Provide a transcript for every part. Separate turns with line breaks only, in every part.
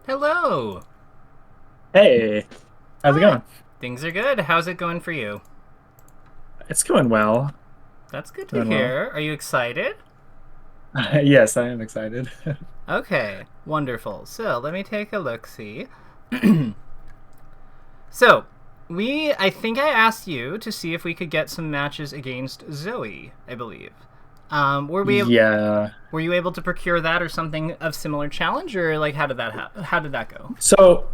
Hello.
Hey, how's it
Hi.
going?
Things are good. How's it going for you?
It's going well.
That's good to
Going well.
hear. Are you excited?
Yes, I am excited.
Okay, wonderful. So let me take a look see. So, I think I asked you to see if we could get some matches against Zoe, I believe.
Yeah.
Were you able to procure that or something of similar challenge, or like how did that go?
So,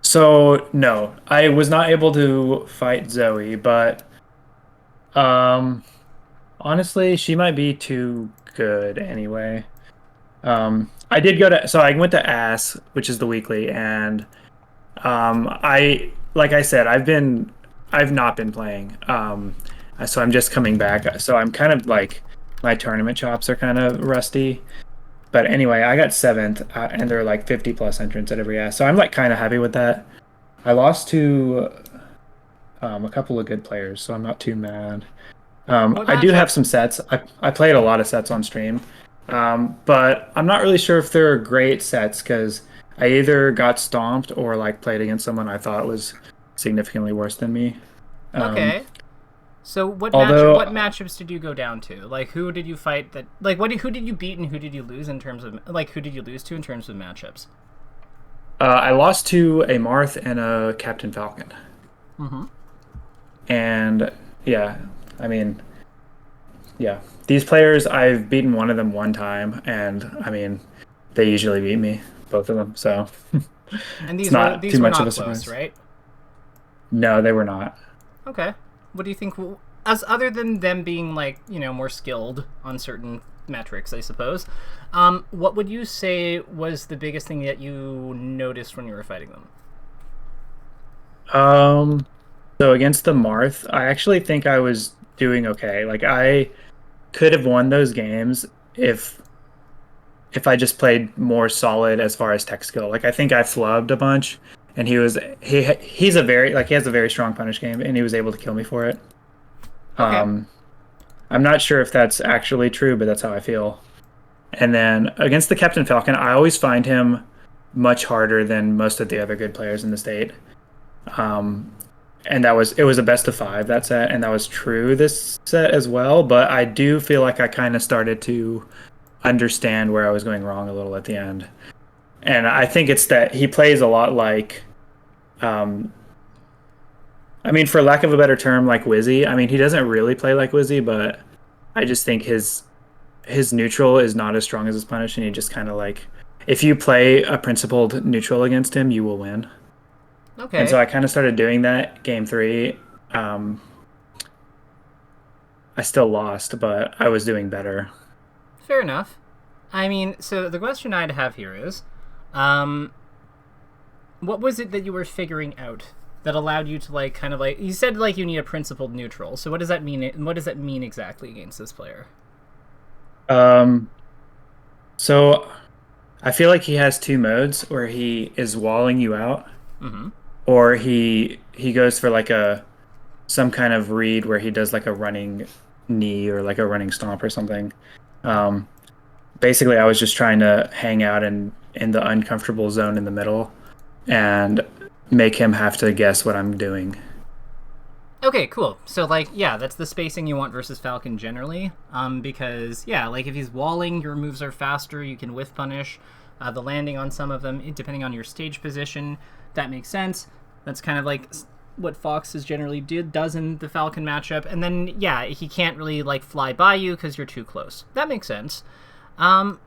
so no, I was not able to fight Zoe, but um, honestly, she might be too good anyway. I did go to, so I went to AS, which is the weekly, and like I said, I've not been playing. So I'm just coming back. So I'm kind of like, my tournament chops are kind of rusty. But anyway, I got seventh, and there are like 50 plus entrants at every ass. So I'm like kind of happy with that. I lost to a couple of good players, so I'm not too mad.
What
I do have
matchups?
some sets. I played a lot of sets on stream, but I'm not really sure if they're great sets because I either got stomped or like played against someone I thought was significantly worse than me. Um,
Okay. So what
although
matchups did you go down to? Like who did you fight that who did you beat and who did you lose in terms of like who did you lose to in terms of matchups?
I lost to a Marth and a Captain Falcon,
Mm-hmm.
and yeah, I mean. Yeah. These players, I've beaten one of them one time, and I mean, they usually beat me, both of them. So
And
it's not too
these were
much of
not
a
close,
surprise.
right?
No, they were not.
Okay. What do you think as other than them being like, more skilled on certain metrics, I suppose. What would you say was the biggest thing that you noticed when you were fighting them?
Um, so against the Marth, I actually think I was doing okay. Like I could have won those games if if I just played more solid as far as tech skill. Like I think I flubbed a bunch, and he's a very like he has a very strong punish game, and he was able to kill me for it.
Okay.
Um, I'm not sure if that's actually true, but that's how I feel. And then against the Captain Falcon, I always find him much harder than most of the other good players in the state. Um, and it was a best of five that set, and that was true this set as well. But I do feel like I kind of started to understand where I was going wrong a little at the end. And I think it's that he plays a lot like, um, I mean, for lack of a better term, like Wizzy. I mean, he doesn't really play like Wizzy, but I just think his neutral is not as strong as his punish, and he just kind of like if you play a principled neutral against him, you will win. And so
Okay.
I kind of started doing that game three. Um, I still lost, but I was doing better.
Fair enough. I mean, so the question I'd have here is, um, what was it that you were figuring out that allowed you to like kind of like you said like you need a principled neutral. So what does that mean? What does that mean exactly against this player?
Um, so I feel like he has two modes where he is walling you out,
Mm-hmm.
or he goes for like a some kind of read where he does like a running knee or like a running stomp or something. Um, Basically, I was just trying to hang out in the uncomfortable zone in the middle and make him have to guess what I'm doing.
Okay, cool. So like, yeah, that's the spacing you want versus Falcon generally. Because yeah, like if he's walling, your moves are faster. You can whiff punish. The landing on some of them, depending on your stage position, that makes sense. That's kind of like what Fox has generally does in the Falcon matchup. And then yeah, he can't really like fly by you because you're too close. That makes sense. Um,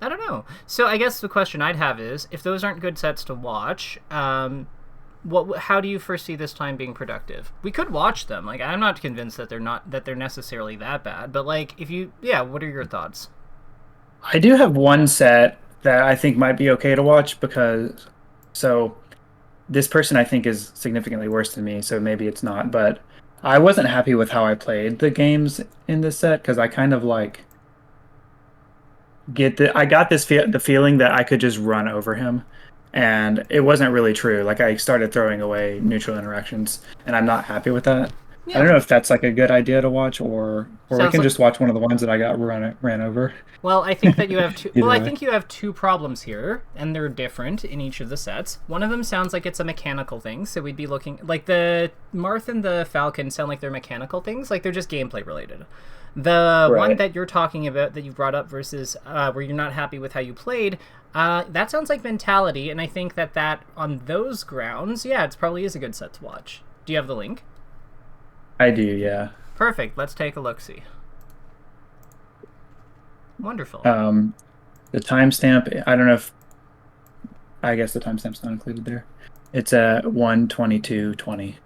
I don't know. So I guess the question I'd have is, if those aren't good sets to watch, how do you foresee this time being productive? We could watch them. Like I'm not convinced that they're necessarily that bad, but like if you yeah, what are your thoughts?
I do have one set that I think might be okay to watch because so this person I think is significantly worse than me, so maybe it's not, but I wasn't happy with how I played the games in this set because I kind of like I got the feeling that I could just run over him, and it wasn't really true. Like I started throwing away neutral interactions, and I'm not happy with that. I don't
Yeah.
know if that's like a good idea to watch, or we
Sounds
can
like
just watch one of the ones that I got ran over.
Well, I think that you have two. Well,
Either
I
way.
think you have two problems here, and they're different in each of the sets. One of them sounds like it's a mechanical thing, so we'd be looking like the Marth and the Falcon sound like they're mechanical things, like they're just gameplay related. The one
Right.
that you're talking about that you brought up versus where you're not happy with how you played, that sounds like mentality, and I think that on those grounds, yeah, it probably is a good set to watch. Do you have the link?
I do, yeah.
Perfect. Let's take a look. See. Wonderful.
Um, the timestamp, I don't know if I guess the timestamp's not included there. It's a 1:22:20.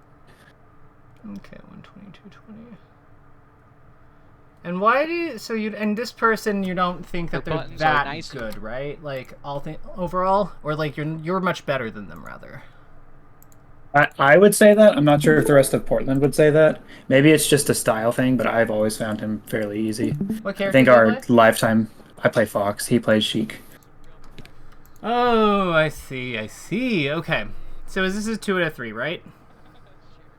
Okay, 122.20. And why do you, so you, and this person, you don't think that
The
they're
buttons are
that
nice.
good, right? Like overall, or like you're much better than them rather.
I would say that. I'm not sure if the rest of Portland would say that. Maybe it's just a style thing, but I've always found him fairly easy.
What
I
character
think
do you
our
play?
lifetime, I play Fox. He plays Sheik.
Oh, I see, I see. Okay. So is this a 2 out of 3, right?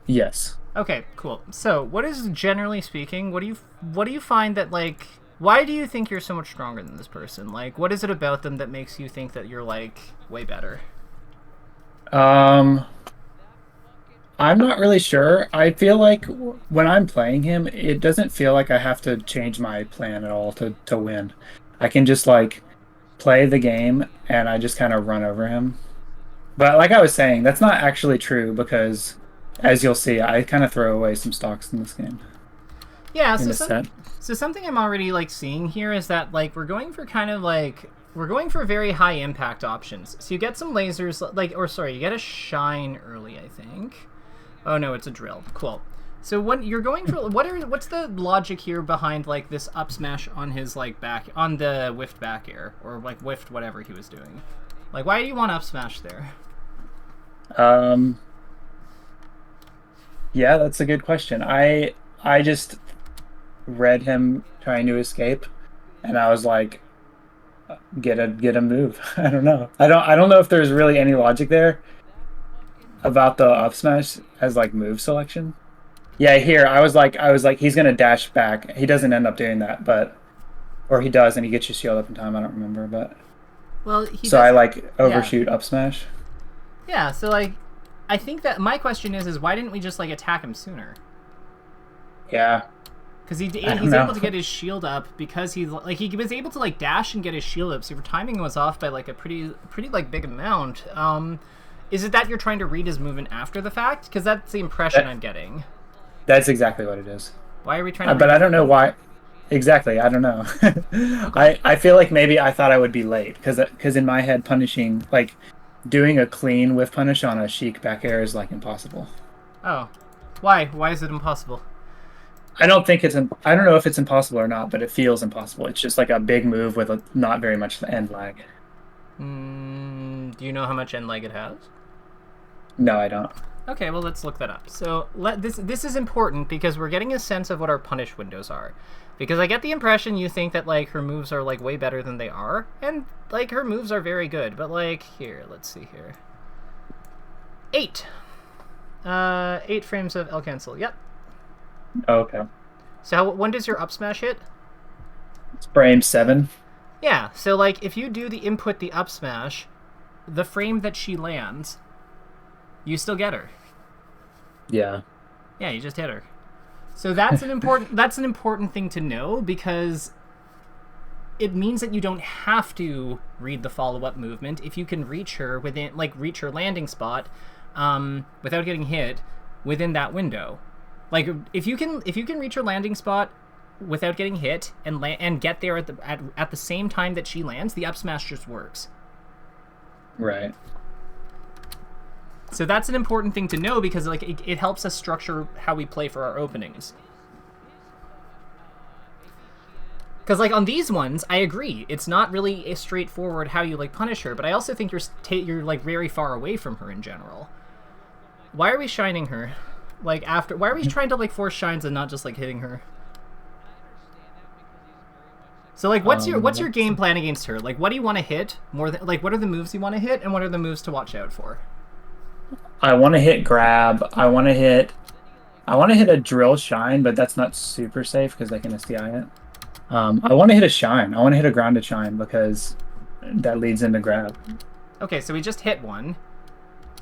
Yes.
Okay, cool. So, what is generally speaking, what do you find that like why do you think you're so much stronger than this person? Like what is it about them that makes you think that you're like way better?
Um, I'm not really sure. I feel like when I'm playing him, it doesn't feel like I have to change my plan at all to win. I can just like play the game and I just kind of run over him. But like I was saying, that's not actually true because as you'll see, I kind of throw away some stocks in this game,
Yeah,
in this set.
so something I'm already like seeing here is that like we're going for kind of like we're going for very high impact options. So you get some lasers like or sorry, you get a shine early, I think. Oh no, it's a drill. Cool. So when you're going for what's the logic here behind like this up smash on his like back on the whiffed back air or like whiffed whatever he was doing? Like why do you want up smash there?
Um, yeah, that's a good question. I just read him trying to escape, and I was like, get a move. I don't know. I don't know if there's really any logic there about the up smash as like move selection. Yeah, here I was like he's gonna dash back. He doesn't end up doing that, but or he does and he gets your shield up in time. I don't remember, but
Well, he
so I
doesn't.
like
Yeah.
overshoot up smash.
Yeah, so like I think that my question is why didn't we just like attack him sooner?
Yeah,
Because
I don't
he's able
know.
to get his shield up because he's like he was able to like dash and get his shield up. So your timing was off by like a pretty like big amount. Is it that you're trying to read his movement after the fact? Because that's the impression
That,
I'm getting.
that's exactly what it is.
Why are we trying to
But
read
I
his
don't know
movement?
why. Exactly, I don't know.
Okay.
I feel like maybe I thought I would be late because in my head punishing like doing a clean with punish on a Sheik back air is like impossible.
Oh, why? Why is it impossible?
I don't know if it's impossible or not, but it feels impossible. It's just like a big move with not very much end lag.
Do you know how much end lag it has?
No, I don't.
Okay, well let's look that up. So this is important because we're getting a sense of what our punish windows are. Because I get the impression you think that like her moves are like way better than they are, and like her moves are very good. But like here, let's see here. 8. 8 frames of L cancel. Yep.
Oh, okay.
So when does your up smash hit?
It's frame 7.
Yeah. So like if you do the input the up smash, the frame that she lands, you still get her.
Yeah.
Yeah, you just hit her. So that's an important thing to know because it means that you don't have to read the follow-up movement if you can reach her within reach her landing spot without getting hit within that window. Like if you can reach her landing spot without getting hit and get there at the same time that she lands, the up smash just works.
Right.
So that's an important thing to know because like it helps us structure how we play for our openings. Because like on these ones, I agree, it's not really a straightforward how you like punish her, but I also think you're like very far away from her in general. Why are we shining her? Like after, why are we trying to like force shines and not just like hitting her? So like, what's your game plan against her? Like, what do you want to hit more than like? What are the moves you want to hit, and what are the moves to watch out for?
I want to hit grab. I want to hit I want to hit a drill shine, but that's not super safe because I can SDI it. I want to hit a shine. I want to hit a grounded shine because that leads into grab.
Okay, so we just hit one.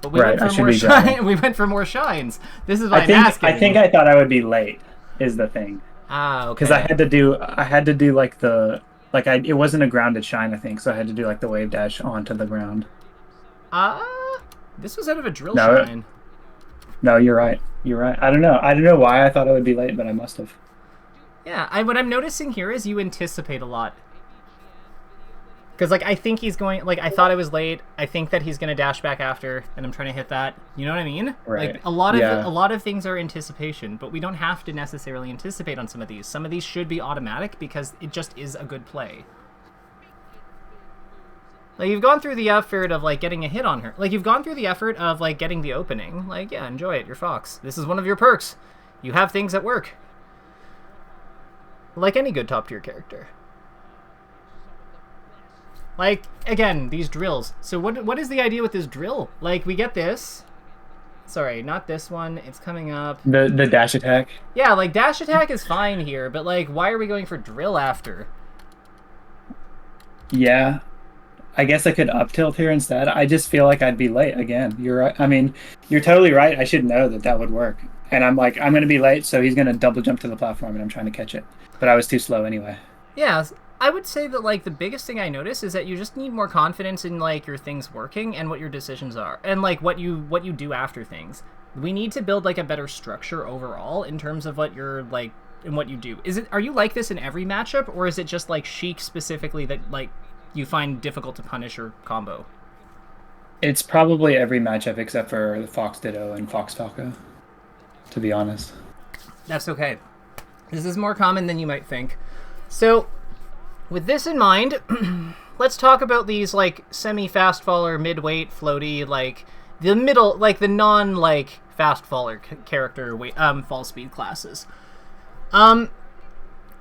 But we
Right,
went
I
for
should
more
be grabbing.
we went for more shines. This is why I'm asking.
I think I thought I would be late is the thing.
Ah, okay.
Because I had to do like it wasn't a grounded shine, I think, so I had to do like the wave dash onto the ground.
This was out of a drill
No,
shine.
no, you're right. You're right. I don't know. I don't know why I thought I would be late, but I must have.
Yeah, what I'm noticing here is you anticipate a lot. Because, like, I think he's going... Like, I thought I was late. I think that he's going to dash back after, and I'm trying to hit that. You know what I mean?
Right.
Like, a lot of things are anticipation, but we don't have to necessarily anticipate on some of these. Some of these should be automatic because it just is a good play. Like, you've gone through the effort of, like, getting a hit on her. Like, you've gone through the effort of, like, getting the opening. Like, yeah, enjoy it. You're Fox. This is one of your perks. You have things that work. Like any good top-tier character. Like, again, these drills. So what is the idea with this drill? Like, we get this. Sorry, not this one. It's coming up.
The dash attack.
Yeah, like, dash attack is fine here, but, like, why are we going for drill after?
Yeah. I guess I could up tilt here instead. I just feel like I'd be late again. You're right. I mean, you're totally right. I should know that that would work. And I'm like, I'm going to be late, so he's going to double jump to the platform, and I'm trying to catch it. But I was too slow anyway.
Yeah, I would say that, like, the biggest thing I notice is that you just need more confidence in, like, your things working and what your decisions are. And, like, what you do after things. We need to build, like, a better structure overall in terms of what you're, like, and what you do. Are you like this in every matchup, or is it just, like, Sheik specifically that, like, you find difficult to punish or combo?
It's probably every matchup except for the Fox Ditto and Fox Falco, to be honest.
That's okay. This is more common than you might think. So, with this in mind, let's talk about these, like, semi-fast faller, mid-weight, floaty, like, the middle, like, the non, like, fast faller character fall speed classes.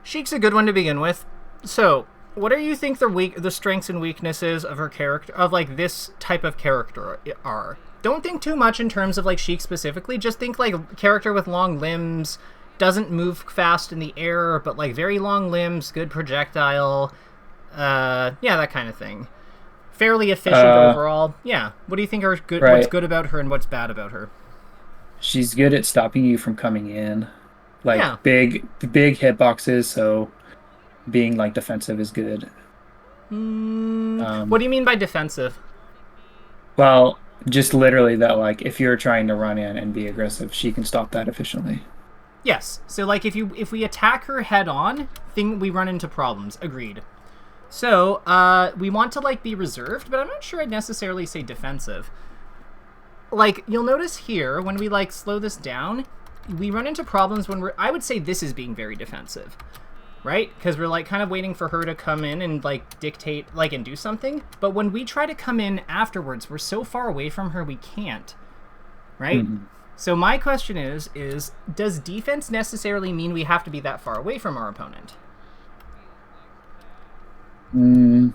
Sheik's a good one to begin with. So, what do you think the strengths and weaknesses of her character, of, like, this type of character are? Don't think too much in terms of, like, Sheik specifically. Just think, like, character with long limbs, doesn't move fast in the air, but, like, very long limbs, good projectile, yeah, that kind of thing. Fairly efficient overall. Yeah. What do you think are good? Right. What's good about her and what's bad about her?
She's good at stopping you from coming in. Like, yeah. big hitboxes, so being, like, defensive is good.
What do you mean by defensive?
Well, just literally that, like, if you're trying to run in and be aggressive, she can stop that efficiently.
Yes. So, like, if we attack her head on, we run into problems. Agreed. So, we want to, like, be reserved, but I'm not sure I'd necessarily say defensive. Like, you'll notice here, when we, like, slow this down, we run into problems when I would say this is being very defensive. Right? Because we're, like, kind of waiting for her to come in and, like, dictate, like, and do something. But when we try to come in afterwards, we're so far away from her, we can't. Right? Mm-hmm. So my question is, does defense necessarily mean we have to be that far away from our opponent?
I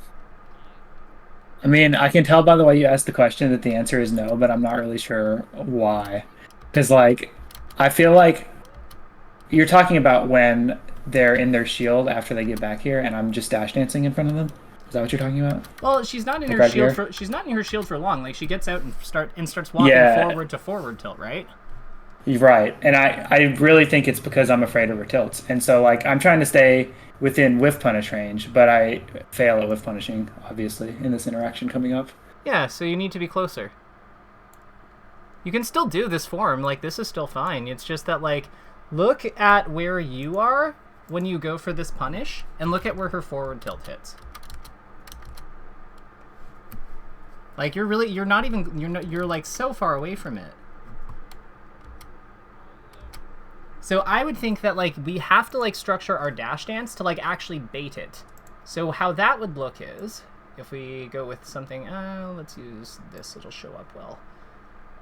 mean, I can tell by the way you asked the question that the answer is no, but I'm not really sure why. Because, like, I feel like you're talking about when they're in their shield after they get back here, and I'm just dash dancing in front of them. Is that what you're talking about?
Well, she's not in her shield. She's not in her shield for long. Like, she gets out and starts walking forward to forward tilt, right?
Right, and I really think it's because I'm afraid of her tilts, and so, like, I'm trying to stay within whiff punish range, but I fail at whiff punishing, obviously, in this interaction coming up.
Yeah, so you need to be closer. You can still do this form. Like, this is still fine. It's just that, like, look at where you are when you go for this punish, and look at where her forward tilt hits. Like, you're like so far away from it. So I would think that, like, we have to, like, structure our dash dance to, like, actually bait it. So how that would look is, if we go with something, let's use this, it'll show up well.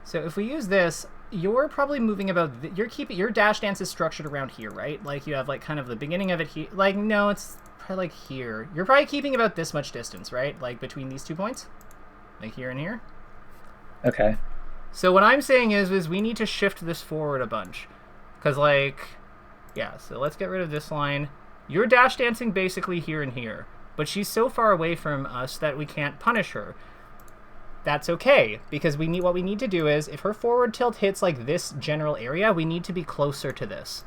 So if we use this, you're probably moving about, your dash dance is structured around here, right? Like, you have, like, kind of the beginning of it here. Like, no, it's probably, like, here. You're probably keeping about this much distance, right? Like, between these 2 points? Like, here and here?
Okay.
So what I'm saying is we need to shift this forward a bunch. Because, like, yeah, so let's get rid of this line. You're dash dancing basically here and here, but she's so far away from us that we can't punish her. That's okay, because what we need to do is, if her forward tilt hits, like, this general area, we need to be closer to this.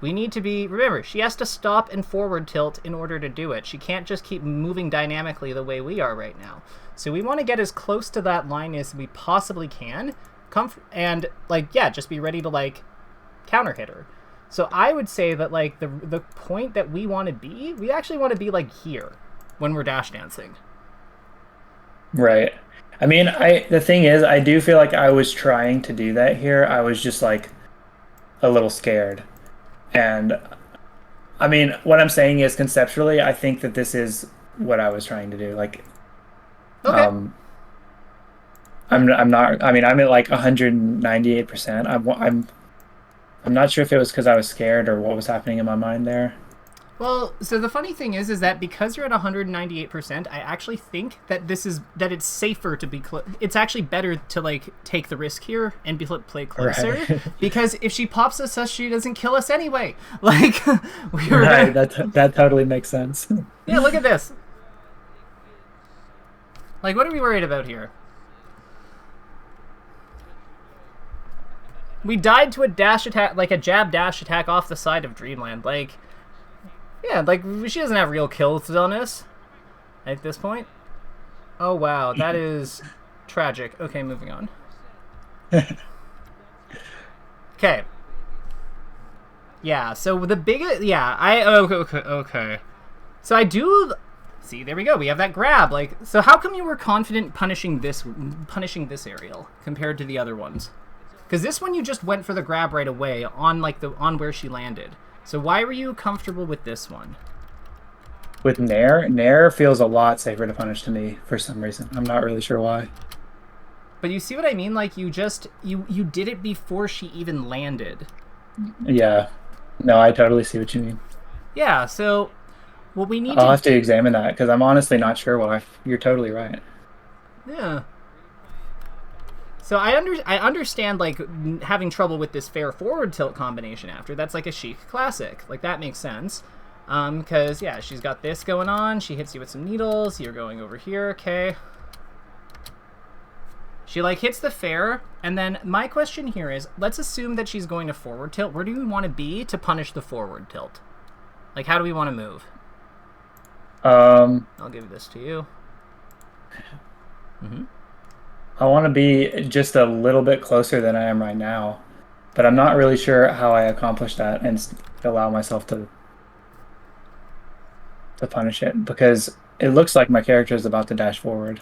We need to be... Remember, she has to stop and forward tilt in order to do it. She can't just keep moving dynamically the way we are right now. So we want to get as close to that line as we possibly can, and, like, yeah, just be ready to, like, counter hit her. So I would say that, like, the point that we want to be, we actually want to be, like, here when we're dash dancing.
Right. I mean, the thing is, I do feel like I was trying to do that here. I was just, like, a little scared. And, I mean, what I'm saying is, conceptually, I think that this is what I was trying to do. Like,
okay.
I'm not, I mean, I'm at, like, 198%. I'm not sure if it was because I was scared or what was happening in my mind there.
Well, so the funny thing is that because you're at 198%, I actually think that it's safer to be it's actually better to, like, take the risk here and play closer, right. Because if she pops us, she doesn't kill us anyway. Like,
right, that totally makes sense.
Yeah, look at this. Like, what are we worried about here? We died to a dash attack, like a jab dash attack off the side of Dreamland. Like, yeah, like, she doesn't have real kills on us at this point. Oh, wow, that is tragic. Okay, moving on. Okay. Yeah, so the biggest, yeah, okay. So I do, see, there we go, we have that grab. Like, so how come you were confident punishing this aerial compared to the other ones? Because this one you just went for the grab right away on, like, on where she landed. So why were you comfortable with this one?
With Nair? Nair feels a lot safer to punish to me for some reason. I'm not really sure why.
But you see what I mean? Like, you did it before she even landed.
Yeah. No, I totally see what you mean.
Yeah, so what we need
I'll have to examine that, because I'm honestly not sure why. You're totally right.
Yeah. So I understand, like, having trouble with this fair forward tilt combination after. That's like a Sheik classic. Like, that makes sense. Because, yeah, she's got this going on. She hits you with some needles. You're going over here. Okay. She, like, hits the fair. And then my question here is, let's assume that she's going to forward tilt. Where do we want to be to punish the forward tilt? Like, how do we want to move? I'll give this to you. Mm-hmm.
I want to be just a little bit closer than I am right now, but I'm not really sure how I accomplish that and allow myself to punish it, because it looks like my character is about to dash forward.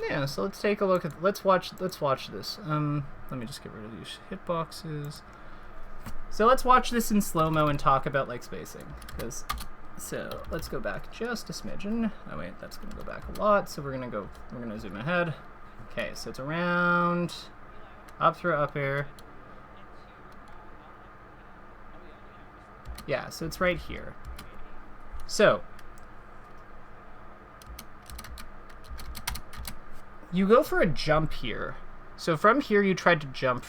Yeah, so let's take a look at, let's watch this. Let me just get rid of these hitboxes. So let's watch this in slow-mo and talk about, like, spacing, because, so let's go back just a smidgen. Oh wait, that's gonna go back a lot, so we're gonna zoom ahead. Okay, so it's around, up through up air. Yeah, so it's right here. So, you go for a jump here. So from here you tried to jump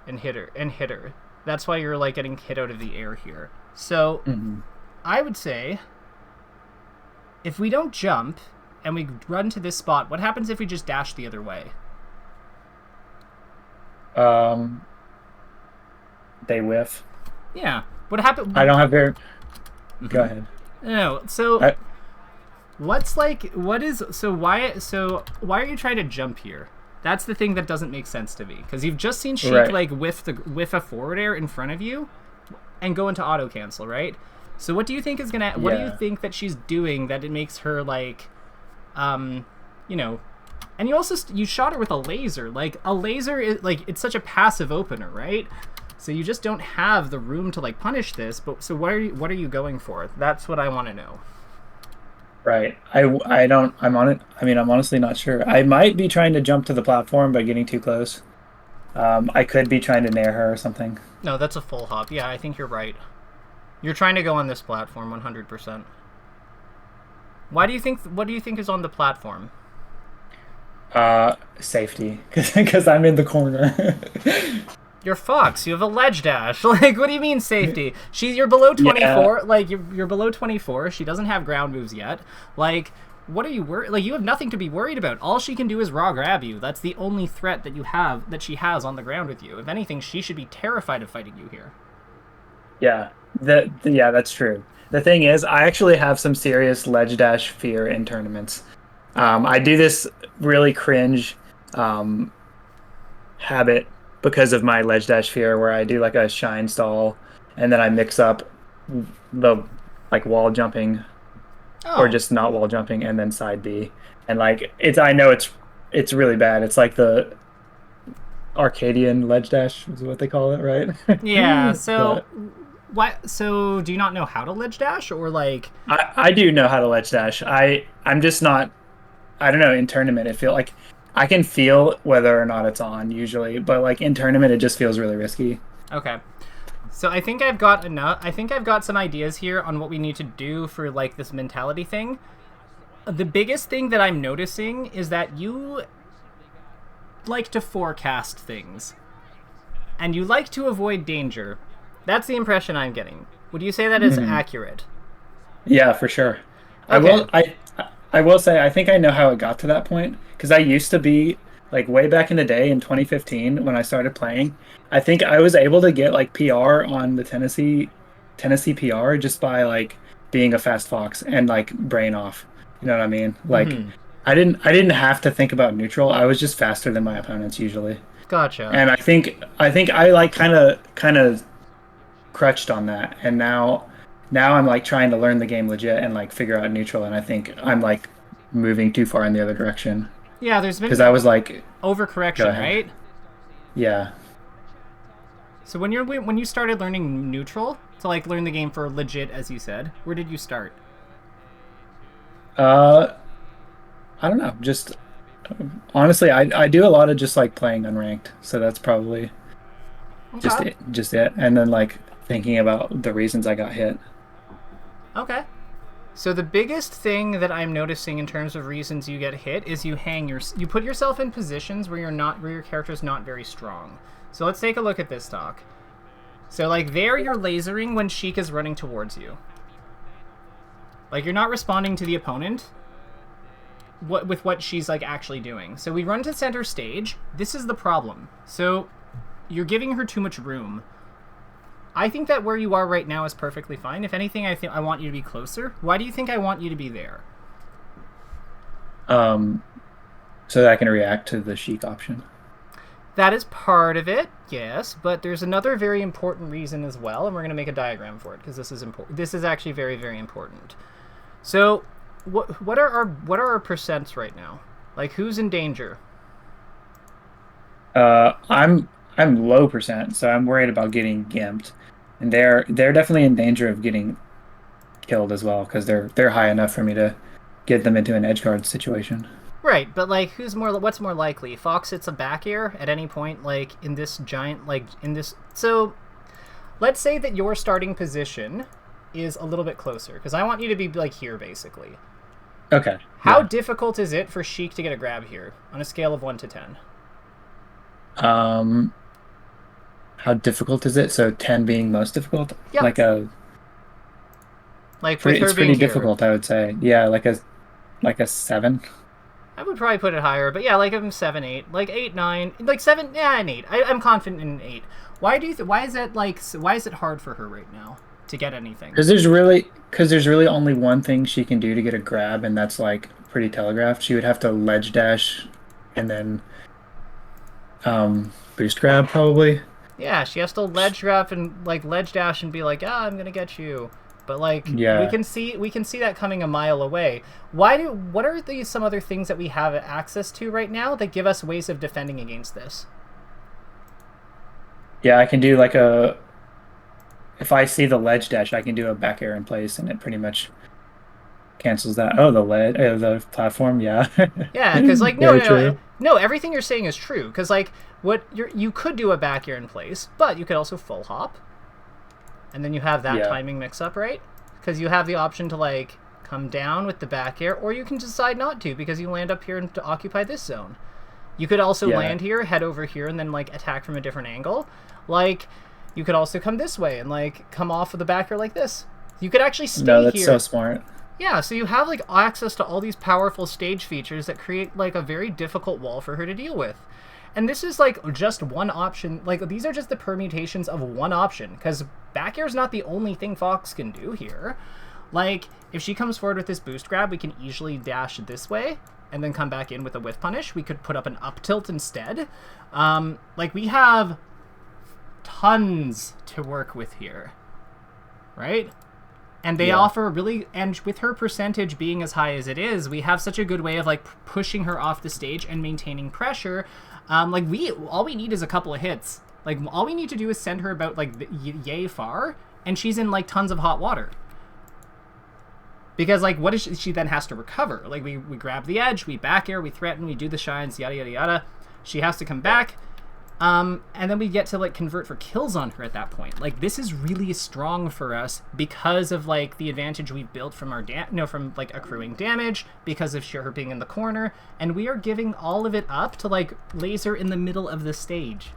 and hit her. That's why you're, like, getting hit out of the air here. So, I would say, if we don't jump and we run to this spot, what happens if we just dash the other way?
They whiff.
Yeah. What happened?
I don't have very... Go ahead.
No, so... why are you trying to jump here? That's the thing that doesn't make sense to me. Because you've just seen Sheik, like, whiff a forward air in front of you and go into auto cancel, right? So what do you think is gonna... What do you think that she's doing that it makes her, like... you know, and you shot her with a laser. Like, a laser is, like, it's such a passive opener, right? So you just don't have the room to, like, punish this. But so what are you going for? That's what I want to know.
Right. I'm honestly not sure. I might be trying to jump to the platform by getting too close. I could be trying to nair her or something.
No, that's a full hop. Yeah, I think you're right. You're trying to go on this platform 100%. What do you think is on the platform?
Safety, because I'm in the corner.
You're Fox. You have a ledge dash. Like, what do you mean safety? You're below 24. Yeah. Like, you're below 24. She doesn't have ground moves yet. Like, what are you worried? Like, you have nothing to be worried about. All she can do is raw grab you. That's the only threat that she has on the ground with you. If anything, she should be terrified of fighting you here.
Yeah, that's true. The thing is, I actually have some serious ledge dash fear in tournaments. I do this really cringe habit because of my ledge dash fear, where I do like a shine stall and then I mix up the like wall jumping or just not wall jumping and then side B. And like I know it's really bad. It's like the Arcadian ledge dash is what they call it, right?
Yeah, so so do you not know how to ledge dash, or like
I do know how to ledge dash. I'm just not, I don't know, in tournament it feels like I can feel whether or not it's on usually, but like in tournament it just feels really risky.
Okay. So I think I've got enough. I think I've got some ideas here on what we need to do for like this mentality thing. The biggest thing that I'm noticing is that you like to forecast things. And you like to avoid danger. That's the impression I'm getting. Would you say that is accurate?
Yeah, for sure.
Okay.
I will say I think I know how it got to that point, because I used to be like way back in the day in 2015 when I started playing. I think I was able to get like PR on the Tennessee PR just by like being a fast fox and like brain off. You know what I mean? Like I didn't have to think about neutral. I was just faster than my opponents usually.
Gotcha.
And I think I like kind of crutched on that, and now I'm like trying to learn the game legit and like figure out neutral, and I think I'm like moving too far in the other direction.
Yeah, there's been
because I was like
overcorrection, right?
Yeah.
So when you started learning neutral to like learn the game for legit, as you said, where did you start?
I don't know. Just honestly, I do a lot of just like playing unranked, so that's probably just it. And then like thinking about the reasons I got hit.
Okay. So the biggest thing that I'm noticing in terms of reasons you get hit is you put yourself in positions where your character's not very strong. So let's take a look at this stock. So like there you're lasering when Sheik is running towards you. Like you're not responding to the opponent with what she's like actually doing. So we run to center stage. This is the problem. So you're giving her too much room. I think that where you are right now is perfectly fine. If anything, I want you to be closer. Why do you think I want you to be there?
So that I can react to the Sheik option.
That is part of it, yes, but there's another very important reason as well, and we're going to make a diagram for it because this is important. This is actually very, very important. So, what are our percents right now? Like, who's in danger?
I'm low percent, so I'm worried about getting gimped, and they're definitely in danger of getting killed as well because they're high enough for me to get them into an edge guard situation.
Right, but like, what's more likely? Fox hits a back air at any point, like in this giant, like in this. So, let's say that your starting position is a little bit closer because I want you to be like here, basically.
Okay.
How difficult is it for Sheik to get a grab here on a scale of 1 to 10?
How difficult is it? So 10 being most difficult?
Yep.
It's pretty difficult, I would say. Yeah, like a 7.
I would probably put it higher, but yeah, like I'm 7, 8, like 8, 9, like 7, yeah, an 8. I'm confident in an 8. Why is it hard for her right now to get anything?
Because there's really only one thing she can do to get a grab, and that's like pretty telegraphed. She would have to ledge dash and then boost grab probably.
Yeah, she has to ledge grab and like ledge dash and be like, I'm gonna get you. But like,
yeah,
we can see that coming a mile away. What are some other things that we have access to right now that give us ways of defending against this?
Yeah, I can do like if I see the ledge dash, I can do a back air in place, and it pretty much cancels that. Oh, the platform, yeah.
Yeah, because like no, everything you're saying is true. Because like you could do a back air in place, but you could also full hop, and then you have that timing mix up, right? Because you have the option to like come down with the back air, or you can decide not to because you land up here to occupy this zone. You could also
Yeah.
land here, head over here, and then like attack from a different angle. Like, you could also come this way and like come off of the back here like this. You could actually stay
No, that's
here.
so smart.
Yeah, so you have like access to all these powerful stage features that create like a very difficult wall for her to deal with. And this is like just one option. Like, these are just the permutations of one option, because back air is not the only thing Fox can do here. Like, if she comes forward with this boost grab, we can easily dash this way and then come back in with a whiff punish. We could put up an up tilt instead. Like, we have tons to work with here, right? And they offer really, and with her percentage being as high as it is, we have such a good way of like pushing her off the stage and maintaining pressure. Like, all we need is a couple of hits. Like, all we need to do is send her about like yay far, and she's in like tons of hot water. Because like, what is she then has to recover? Like, we grab the edge, we back air, we threaten, we do the shines, yada yada yada. She has to come back. And then we get to like convert for kills on her at that point. Like, this is really strong for us because of like the advantage we've built from our from like accruing damage, because of her being in the corner, and we are giving all of it up to like laser in the middle of the stage.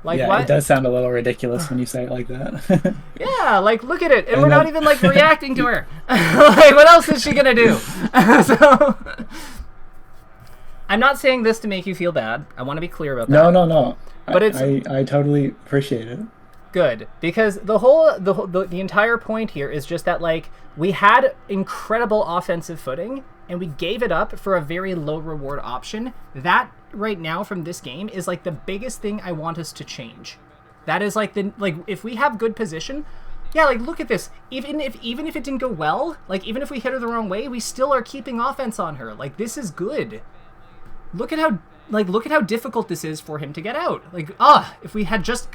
Like,
yeah,
what?
It does sound a little ridiculous when you say it like that.
Yeah, like, look at it, and we're not even like reacting to her. Like, what else is she gonna do? So. I'm not saying this to make you feel bad. I want to be clear about that.
No.
But
I totally appreciate it.
Good, because the entire point here is just that like we had incredible offensive footing and we gave it up for a very low reward option. That right now from this game is like the biggest thing I want us to change. That is like if we have good position, yeah, like look at this. Even if it didn't go well, like even if we hit her the wrong way, we still are keeping offense on her. Like, this is good. Look at how difficult this is for him to get out. Like, if we had just...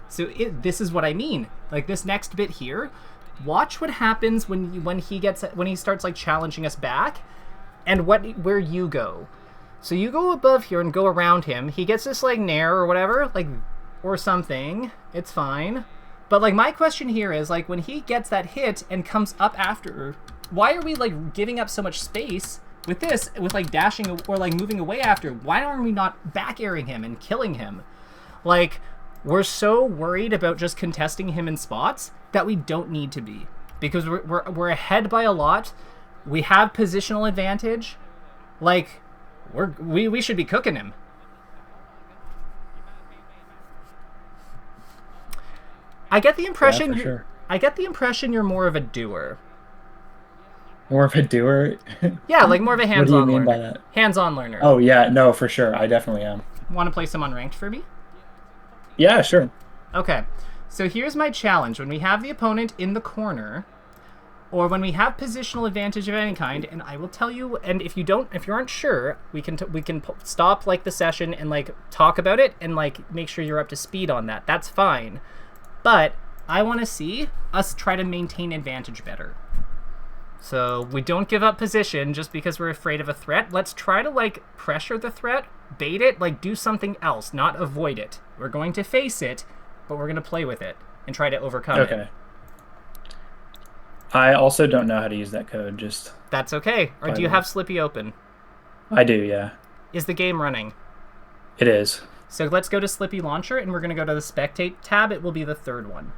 So this is what I mean. Like, this next bit here, watch what happens when he starts like challenging us back, and where you go. So you go above here and go around him. He gets this like nair or whatever, like, or something. It's fine. But like, my question here is like, when he gets that hit and comes up after, why are we like giving up so much space? With this, with like dashing or like moving away after, why are we not back airing him and killing him? Like, we're so worried about just contesting him in spots that we don't need to be, because we're ahead by a lot. We have positional advantage. Like, we should be cooking him. I get the impression I get the impression you're more of a doer.
More of a doer?
Yeah, like more of a hands-on learner.
What do you mean by that?
Hands-on learner.
Oh, yeah, no, for sure. I definitely am.
Want to play some unranked for me?
Yeah, sure.
Okay, so here's my challenge. When we have the opponent in the corner, or when we have positional advantage of any kind, and I will tell you, and if you aren't sure, we can stop like the session and like talk about it and like make sure you're up to speed on that. That's fine. But I want to see us try to maintain advantage better. So we don't give up position just because we're afraid of a threat. Let's try to like pressure the threat, bait it, like do something else, not avoid it. We're going to face it, but we're going to play with it and try to overcome it.
Okay. I also don't know how to use that code, just...
That's okay. Or do you have Slippy open?
I do, yeah.
Is the game running?
It is.
So let's go to Slippy Launcher, and we're going to go to the Spectate tab. It will be the third one.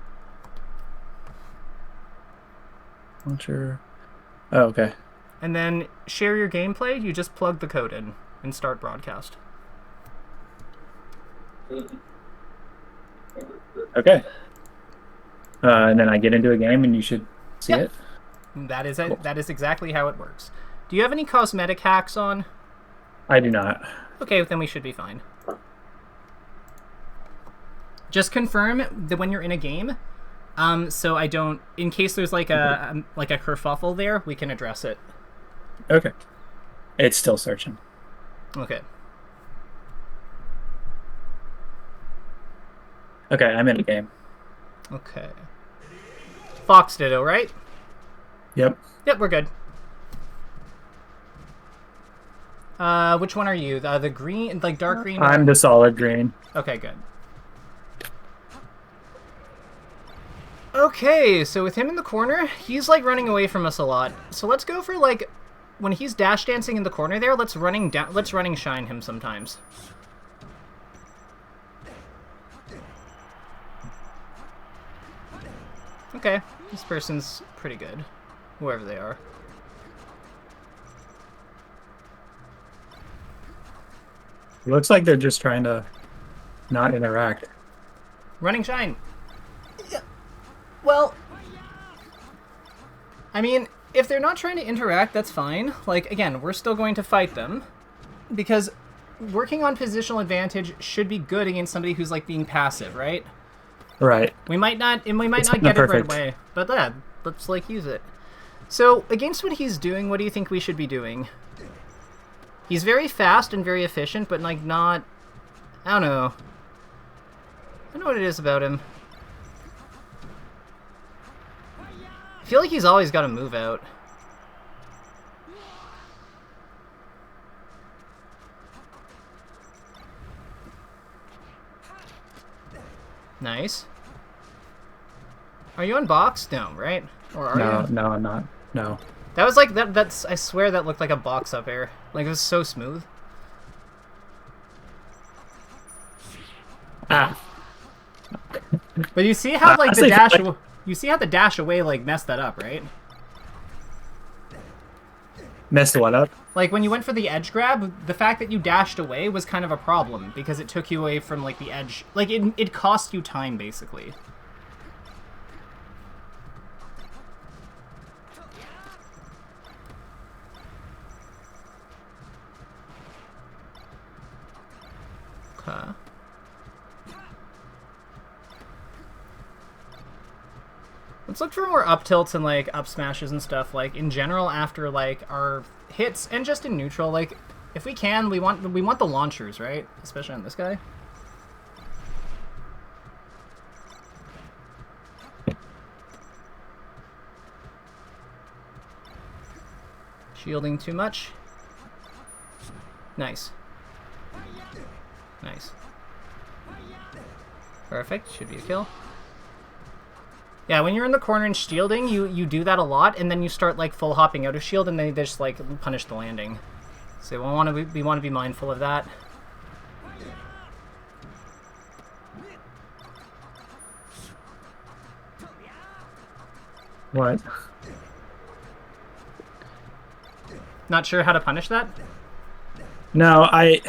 Launcher... Oh, okay.
And then share your gameplay. You just plug the code in and start broadcast.
Okay. And then I get into a game and you should see it?
That is it. That is exactly how it works. Do you have any cosmetic hacks on?
I do not.
Okay, then we should be fine. Just confirm that when you're in a game, so I don't, in case there's like a kerfuffle there, we can address it.
Okay. It's still searching.
Okay.
Okay, I'm in a game.
Okay. Fox Ditto, right?
Yep.
Yep, we're good. Which one are you? The green, like dark green?
I'm the solid green.
Okay, good. Okay, so with him in the corner, he's like running away from us a lot. So let's go for like when he's dash dancing in the corner there, let's running shine him sometimes. Okay, this person's pretty good, whoever they are.
It looks like they're just trying to not interact.
Running shine. Yeah. Well, I mean, if they're not trying to interact, that's fine. Like, again, we're still going to fight them. Because working on positional advantage should be good against somebody who's, like, being passive, right?
Right.
We might not get it right away. But yeah, let's, like, use it. So, against what he's doing, what do you think we should be doing? He's very fast and very efficient, but, like, not... I don't know. I don't know what it is about him. I feel like he's always got to move out. Nice. Are you on box? No, right? Or are you?
No, I'm not. No.
That was like that's I swear that looked like a box up air. Like it was so smooth.
Ah.
But you see how like the dash you see how the dash away like messed that up, right?
Messed what up?
Like when you went for the edge grab, the fact that you dashed away was kind of a problem because it took you away from like the edge. Like it cost you time basically. Okay. Let's look for more up tilts and like up smashes and stuff. Like in general, after like our hits and just in neutral, like if we can, we want the launchers, right? Especially on this guy. Shielding too much. Nice. Nice. Perfect. Should be a kill. Yeah, when you're in the corner and shielding, you do that a lot, and then you start like full hopping out of shield, and then they just like punish the landing. So we want to be mindful of that.
What?
Not sure how to punish that?
No, I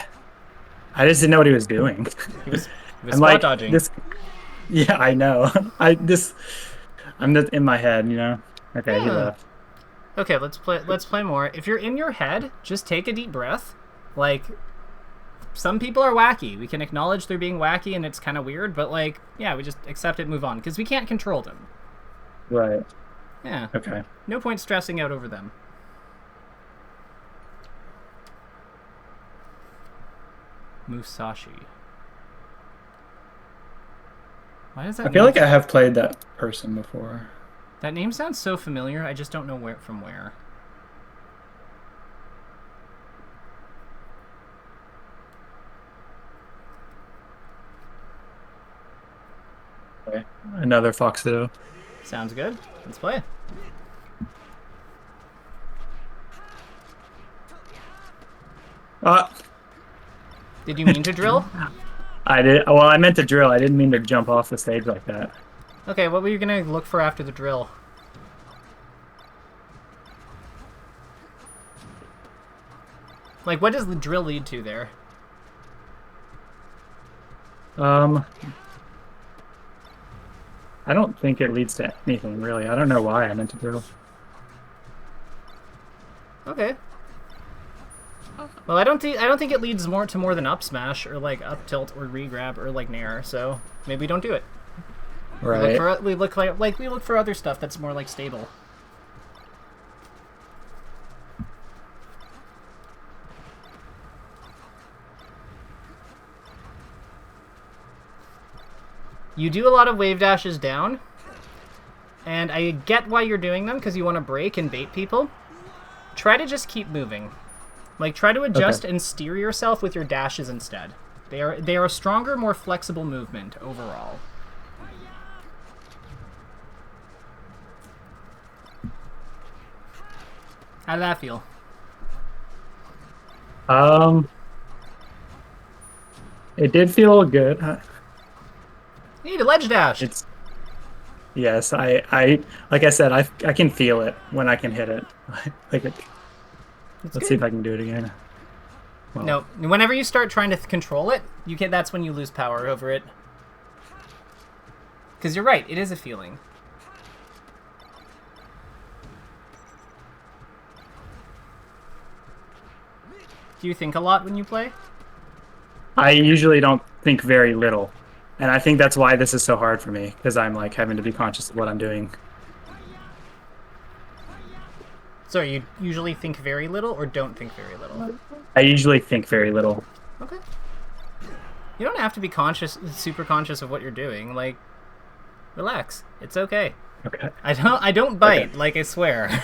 just didn't know what he was doing.
He was
I'm
spot
like,
dodging.
Yeah, I know. I'm just in my head, you know. Okay, he left.
Okay, let's play more. If you're in your head, just take a deep breath. Like, some people are wacky. We can acknowledge they're being wacky and it's kind of weird, but like, yeah, we just accept it, move on, because we can't control them.
Right.
Yeah.
Okay.
No point stressing out over them. Musashi. Why does that?
I feel like I have played that person before.
That name sounds so familiar. I just don't know from where.
Okay. Another Foxito.
Sounds good. Let's play. Did you mean to drill?
I did. Well, I meant to drill. I didn't mean to jump off the stage like that.
Okay, what were you gonna look for after the drill? Like, what does the drill lead to there?
I don't think it leads to anything really. I don't know why I meant to drill.
Okay. Well, I don't think it leads more than up smash or like up tilt or regrab or like nair. So maybe we don't do it.
Right.
We look for other stuff that's more like stable. You do a lot of wave dashes down, and I get why you're doing them because you want to break and bait people. Try to just keep moving. Like, try to adjust and steer yourself with your dashes instead. They are a stronger, more flexible movement overall. How did that feel?
Um, it did feel good.
You need a ledge dash.
It's yes, like I said, I can feel it when I can hit it. Like
It's
let's see
good.
if I can do it again. Well,
No, whenever you start trying to control it, you can. That's when you lose power over it. Because you're right, it is a feeling. Do you think a lot when you play?
I usually don't think very little. And I think that's why this is so hard for me, because I'm like having to be conscious of what I'm doing.
So you usually think very little or don't think very little?
I usually think very little.
Okay. You don't have to be super conscious of what you're doing. Like, relax. It's okay.
Okay.
I don't bite,
Okay.
like I swear.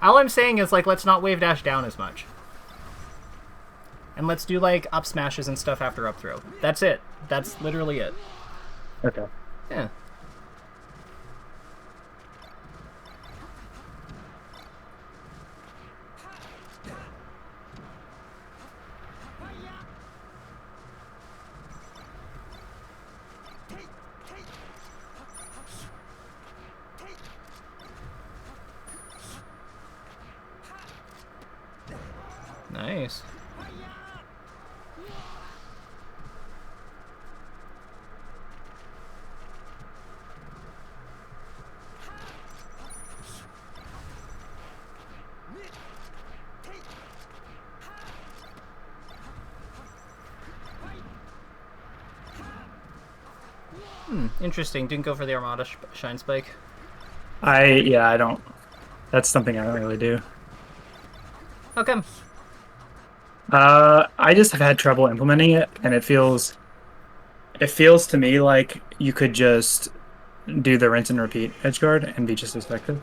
All I'm saying is, like, let's not wave dash down as much. And let's do, like, up smashes and stuff after up throw. That's it. That's literally it.
Okay.
Yeah. Nice. Interesting. Didn't go for the Armada Shine Spike.
Yeah, I don't. That's something I don't really do.
How come?
I just have had trouble implementing it, and it feels to me like you could just do the rinse and repeat edge guard and be just as effective.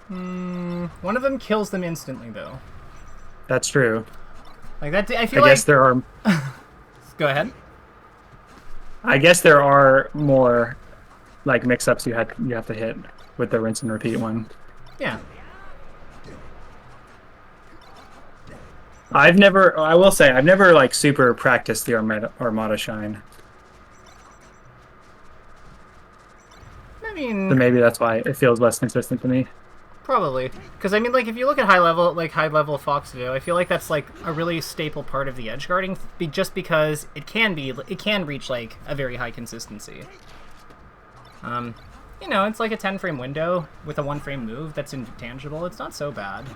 One of them kills them instantly, though.
That's true.
Like that. I
I
feel like.
guess there are.
Go ahead.
I guess there are more like mix-ups you have to hit with the rinse and repeat one.
Yeah.
I will say, I've never like super practiced the Armada Shine.
I mean,
So maybe that's why it feels less consistent to me.
probably. Because, I mean, like, if you look at high level Foxville, I feel like that's, like, a really staple part of the edge guarding, just because it can reach, like, a very high consistency. You know, it's like a 10-frame window with a 1-frame move that's intangible. It's not so bad.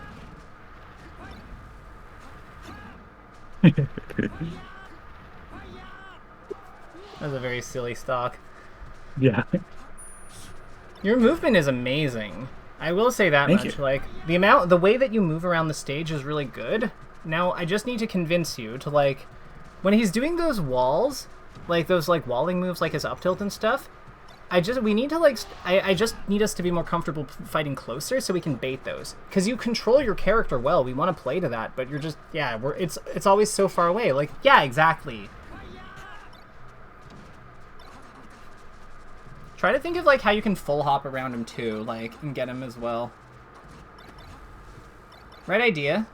That's a very silly stock.
Yeah.
Your movement is amazing. I will say that
Thank
much.
you.
Like, the way that you move around the stage is really good. Now, I just need to convince you to, like, when he's doing those walls, like those, like, walling moves, like his up tilt and stuff, we need to, like, I just need us to be more comfortable fighting closer so we can bait those. Because you control your character well. We want to play to that, but you're just, yeah, it's always so far away. Like, yeah, exactly. Try to think of, like, how you can full hop around him, too, like, and get him as well. Right idea.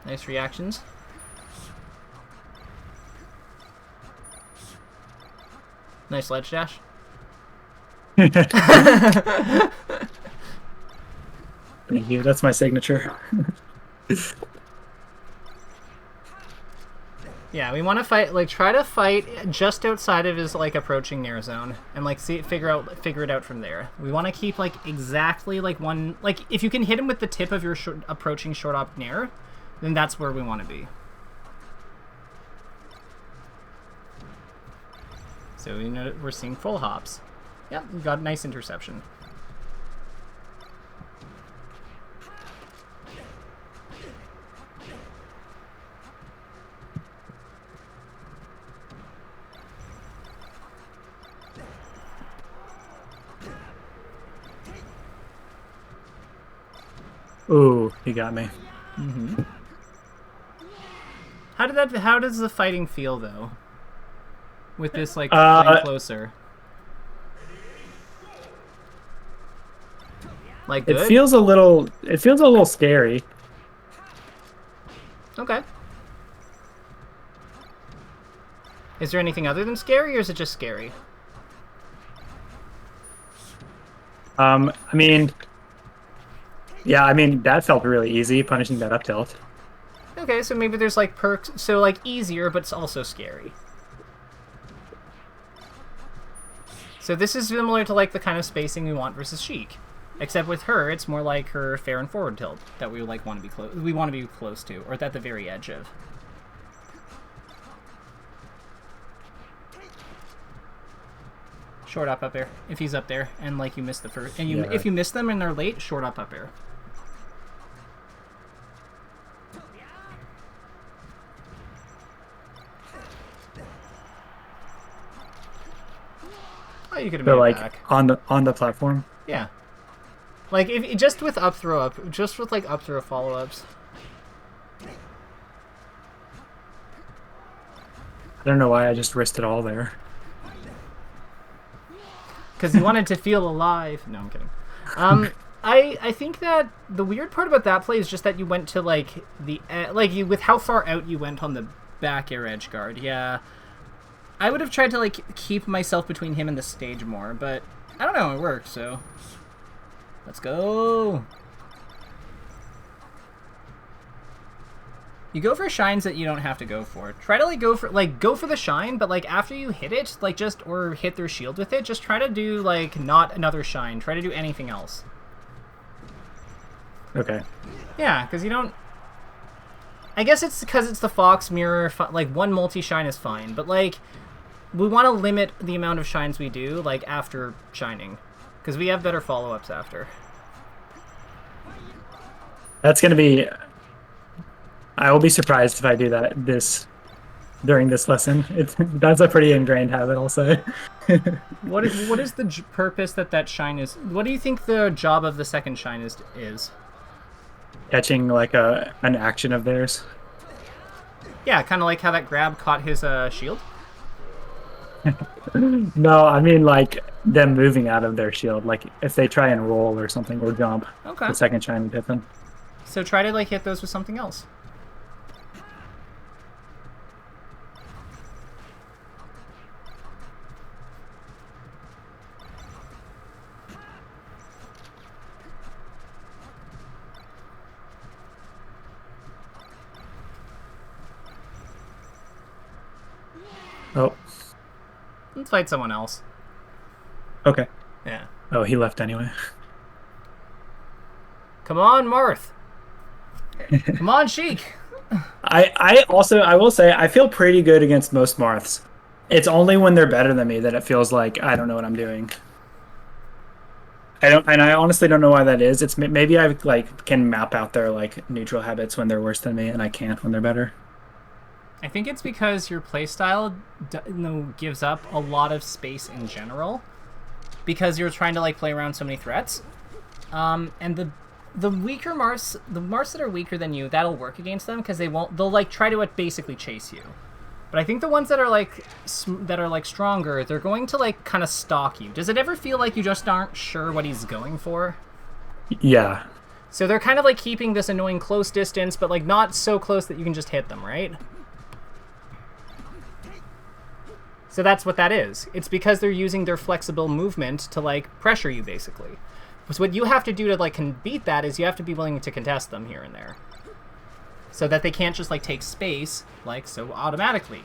Nice reactions. Nice ledge dash.
Thank you. That's my signature.
Yeah, we want to fight, like, try to fight just outside of his, like, approaching nair zone, and, like, figure it out from there. We want to keep, like, exactly, like, one, like, if you can hit him with the tip of your approaching short op nair, then that's where we want to be. So you know we're seeing full hops. Yep, we got a nice interception.
Ooh, he got me.
Mm-hmm. How does the fighting feel though? With this, like, getting closer. Like,
It
good?
feels a little scary.
Okay. Is there anything other than scary, or is it just scary?
I mean, yeah, I mean that felt really easy punishing that up tilt.
Okay, so maybe there's like perks, so like easier, but it's also scary. So this is similar to like the kind of spacing we want versus Sheik, except with her, it's more like her fair and forward tilt that we like want to be close. We want to be close to, or at the very edge of. Short up air if he's up there, and like you miss the first, and if you miss them and they're late, short up air. Oh, you could have made
like
it back.
on the platform.
Yeah. Like if just with up throw follow ups.
I don't know why I just risked it all there.
Because you wanted to feel alive. No, I'm kidding. I think that the weird part about that play is just that you went to like with how far out you went on the back air edge guard. Yeah, I would have tried to like keep myself between him and the stage more, but I don't know. It worked, so let's go. You go for shines that you don't have to go for. Try to go for the shine, but like after you hit it, like or hit their shield with it, just try to do like not another shine. Try to do anything else.
Okay.
Yeah, because you don't. I guess it's because it's the Fox mirror. Like one multi shine is fine, but like we want to limit the amount of shines we do like after shining, because we have better follow ups after.
That's gonna be. I will be surprised if I do that during this lesson. That's a pretty ingrained habit, I'll say.
What is the purpose that shine is? What do you think the job of the second shine is?
Catching like an action of theirs.
Yeah, kind of like how that grab caught his shield.
No, I mean like them moving out of their shield. Like if they try and roll or something or jump,
okay,
the second shine would hit them.
So try to like hit those with something else.
Oh.
Let's fight someone else.
Okay.
Yeah.
Oh, he left anyway.
Come on, Marth. Come on, Sheik.
I will say I feel pretty good against most Marths. It's only when they're better than me that it feels like I don't know what I'm doing. I honestly don't know why that is. It's maybe I like can map out their like neutral habits when they're worse than me, and I can't when they're better.
I think it's because your playstyle gives up a lot of space in general, because you're trying to like play around so many threats, and the weaker Mars, the Mars that are weaker than you, that'll work against them because they'll like try to basically chase you. But I think the ones that are like stronger, they're going to like kind of stalk you. Does it ever feel like you just aren't sure what he's going for?
Yeah.
So they're kind of like keeping this annoying close distance, but like not so close that you can just hit them, right? So that's what that is. It's because they're using their flexible movement to like pressure you, basically. So what you have to do to like beat that is you have to be willing to contest them here and there, so that they can't just like take space like so automatically.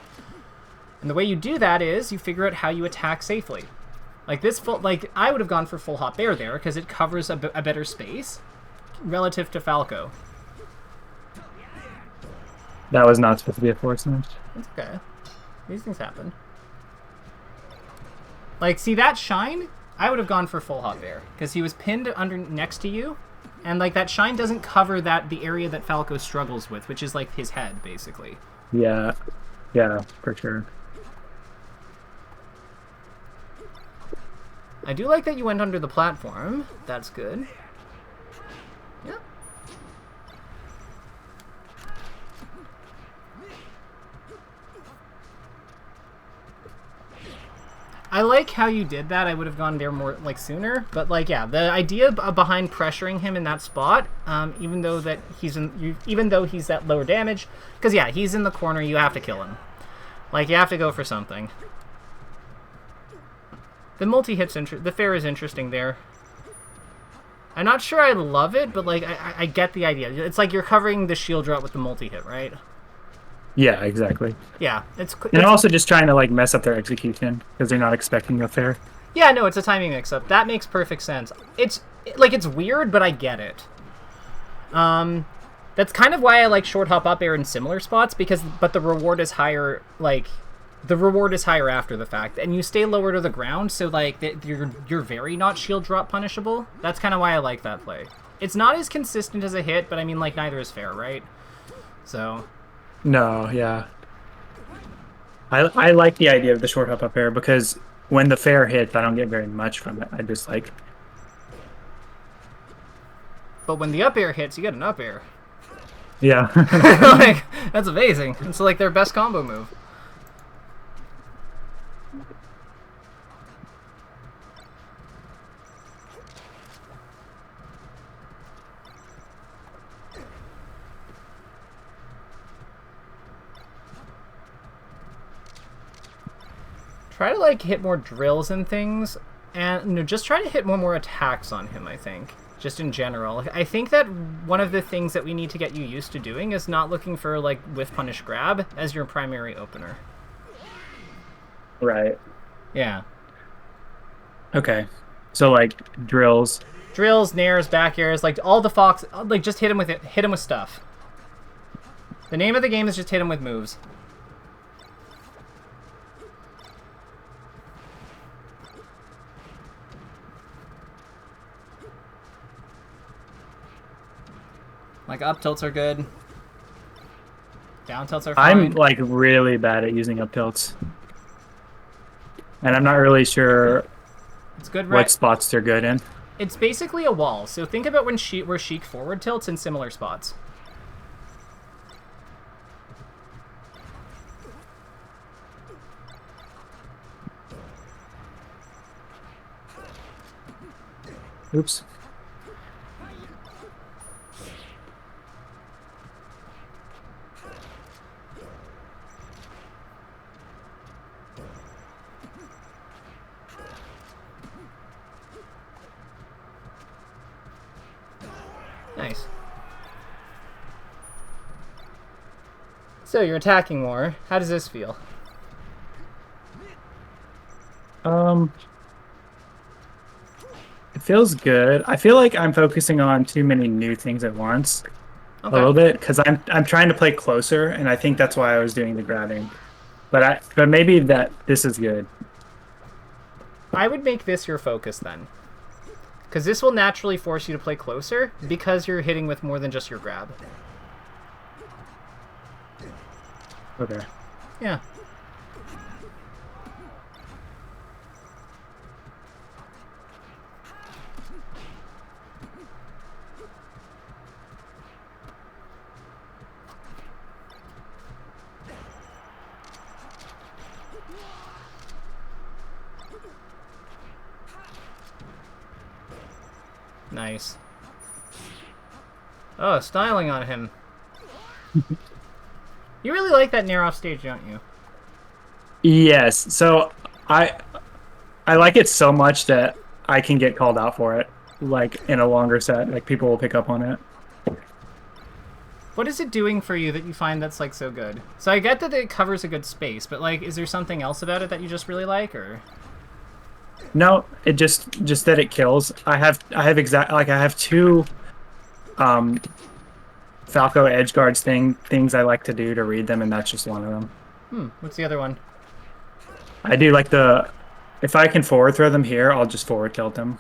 And the way you do that is you figure out how you attack safely. Like this I would have gone for full hop bear there because it covers a better space relative to Falco.
That was not supposed to be a force match.
It's okay. These things happen. Like, see that shine? I would have gone for full hop bear because he was pinned next to you, and like that shine doesn't cover the area that Falco struggles with, which is like his head, basically.
Yeah, for sure.
I do like that you went under the platform. That's good. Yeah. I like how you did that. I would have gone there more like sooner, but like yeah, the idea behind pressuring him in that spot, even though he's at lower damage, because yeah, he's in the corner. You have to kill him. Like you have to go for something. The multi-hit's the fair is interesting there. I'm not sure I love it, but like I get the idea. It's like you're covering the shield drop with the multi-hit, right?
Yeah, exactly.
Yeah,
and also just trying to like mess up their execution because they're not expecting a fair.
Yeah, no, it's a timing mix-up. That makes perfect sense. It's weird, but I get it. That's kind of why I like short hop up air in similar spots but the reward is higher. Like, the reward is higher after the fact, and you stay lower to the ground, so like you're very not shield drop punishable. That's kind of why I like that play. It's not as consistent as a hit, but I mean like neither is fair, right? So.
No, yeah. I like the idea of the short hop up air because when the fair hits, I don't get very much from it. I just like.
But when the up air hits, you get an up air.
Yeah.
Like, that's amazing. It's like their best combo move. Try to like hit more drills and things, and just try to hit more attacks on him, I think. Just in general. I think that one of the things that we need to get you used to doing is not looking for like whiff punish grab as your primary opener.
Right.
Yeah.
Okay. So like drills.
Drills, nairs, back airs, like all the fox, like just hit him with it. Hit him with stuff. The name of the game is just hit him with moves. Like up tilts are good. Down tilts are fine.
I'm like really bad at using up tilts. And I'm not really sure
it's good,
what spots they're good in.
It's basically a wall. So think about where Sheik forward tilts in similar spots.
Oops.
Nice. So you're attacking more. How does this feel?
It feels good. I feel like I'm focusing on too many new things at once. Okay. A little bit because I'm trying to play closer, and I think that's why I was doing the grabbing. But maybe this is good.
I would make this your focus then. Because this will naturally force you to play closer because you're hitting with more than just your grab.
Okay.
Yeah. Nice. Oh, styling on him. You really like that nair off stage, don't you?
Yes. So I like it so much that I can get called out for it, like in a longer set. Like people will pick up on it.
What is it doing for you that you find that's like so good? So I get that it covers a good space, but like, is there something else about it that you just really like, or?
No, it just that it kills. I have two Falco edge guards things I like to do to read them, and that's just one of them.
What's the other one?
I do like if I can forward throw them here, I'll just forward tilt them.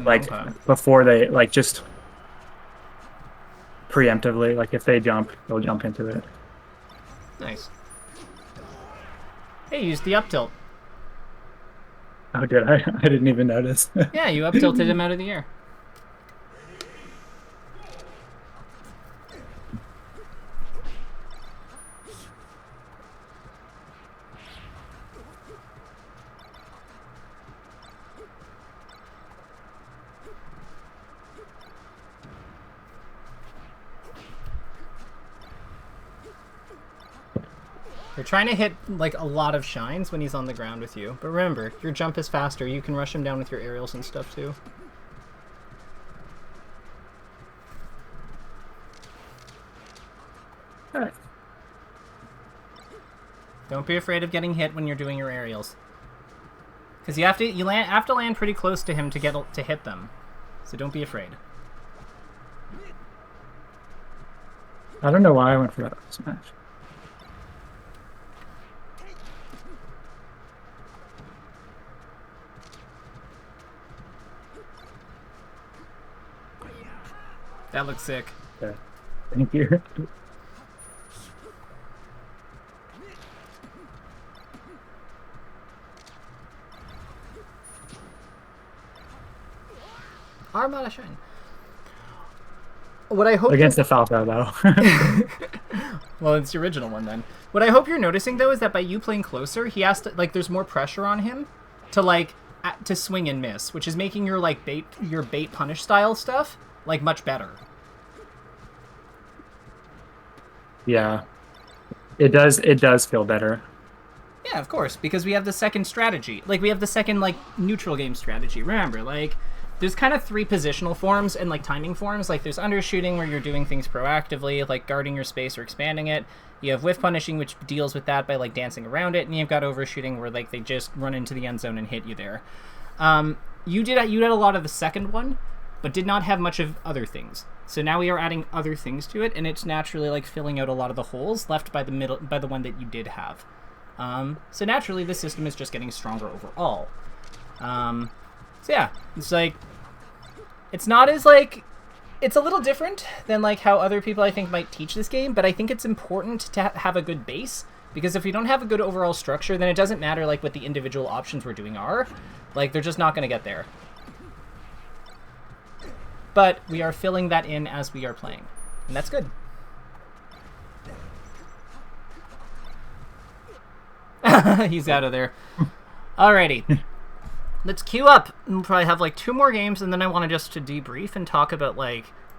Like okay. Before they just preemptively, like if they jump, they'll jump into it.
Nice. Hey, use the up tilt.
Oh, did I? I didn't even notice.
Yeah, you up tilted him out of the air. They're trying to hit like a lot of shines when he's on the ground with you. But remember, your jump is faster. You can rush him down with your aerials and stuff too.
All right.
Don't be afraid of getting hit when you're doing your aerials, because you have to land pretty close to him to hit them. So don't be afraid.
I don't know why I went for that smash.
That looks sick.
Yeah. Thank you.
Armada Shine. What I hope
against the Falco though.
Well, it's the original one then. What I hope you're noticing though is that by you playing closer, he has to there's more pressure on him to to swing and miss, which is making your bait punish style stuff much better.
Yeah. It does feel better.
Yeah, of course, because we have the second strategy. We have the second neutral game strategy. Remember, there's kind of 3 positional forms and timing forms. There's undershooting, where you're doing things proactively, guarding your space or expanding it. You have whiff punishing, which deals with that by dancing around it, and you've got overshooting, where they just run into the end zone and hit you there. You did a lot of the second one, but did not have much of other things. So now we are adding other things to it, and it's naturally filling out a lot of the holes left by the one that you did have. So naturally, the system is just getting stronger overall. So yeah, it's it's not as it's a little different than how other people I think might teach this game, but I think it's important to have a good base, because if we don't have a good overall structure, then it doesn't matter what the individual options we're doing are. They're just not going to get there. But we are filling that in as we are playing, and that's good. He's out of there. Alrighty. Let's queue up. We'll probably have 2 more games, and then I want to debrief and talk about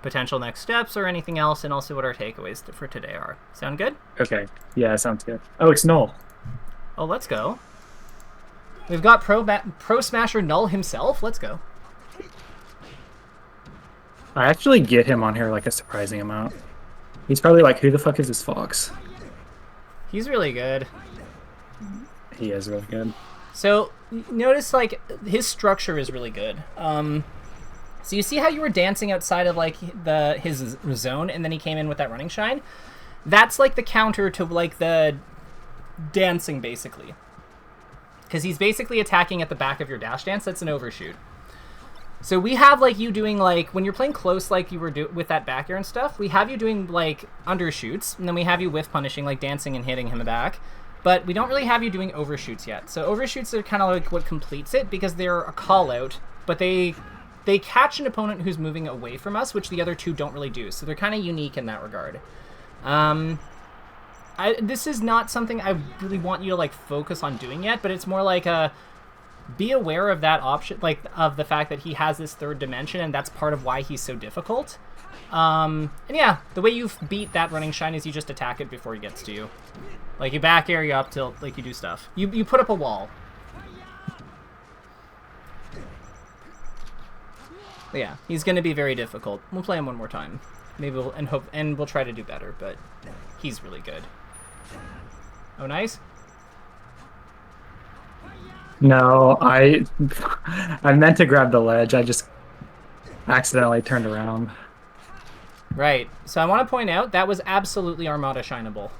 potential next steps or anything else, and also what our takeaways for today are. Sound good?
Okay. Yeah, sounds good. Oh, it's Null.
Oh, let's go. We've got Pro Smasher Null himself. Let's go.
I actually get him on here a surprising amount. He's probably who the fuck is this fox?
He's really good.
He is really good.
So notice his structure is really good. So you see how you were dancing outside of his zone, and then he came in with that running shine? That's the counter to the dancing, basically. Because he's basically attacking at the back of your dash dance. That's an overshoot. So we have you doing when you're playing close you were with that back air and stuff, we have you doing undershoots, and then we have you whiff punishing dancing and hitting him back. But we don't really have you doing overshoots yet. So overshoots are kind of what completes it, because they're a call out, but they catch an opponent who's moving away from us, which the other 2 don't really do. So they're kind of unique in that regard. This is not something I really want you to focus on doing yet, but it's more be aware of that option, of the fact that he has this 3rd dimension, and that's part of why he's so difficult. And yeah, the way you beat that running shine is you just attack it before he gets to you. You back air, you up tilt, you do stuff. You put up a wall. But yeah, he's going to be very difficult. We'll play him one more time. Maybe we'll try to do better, but he's really good. Oh, nice.
No, I meant to grab the ledge. I just accidentally turned around.
Right. So I want to point out that was absolutely Armada Shineable.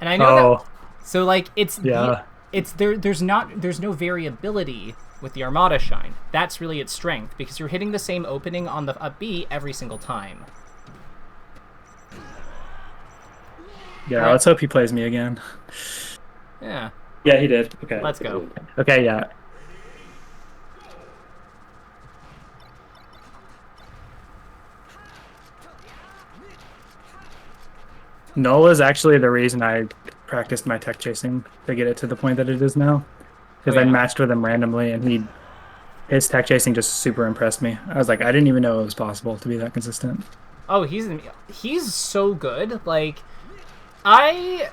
And I know that. So it's
yeah.
There's no variability with the Armada Shine. That's really its strength, because you're hitting the same opening on the up B every single time.
Yeah,
right.
Let's hope he plays me again.
Yeah.
Yeah, he did. Okay.
Let's go.
Okay, yeah. Null is actually the reason I practiced my tech chasing to get it to the point that it is now. Because I matched with him randomly, and his tech chasing just super impressed me. I was I didn't even know it was possible to be that consistent.
Oh, he's so good. I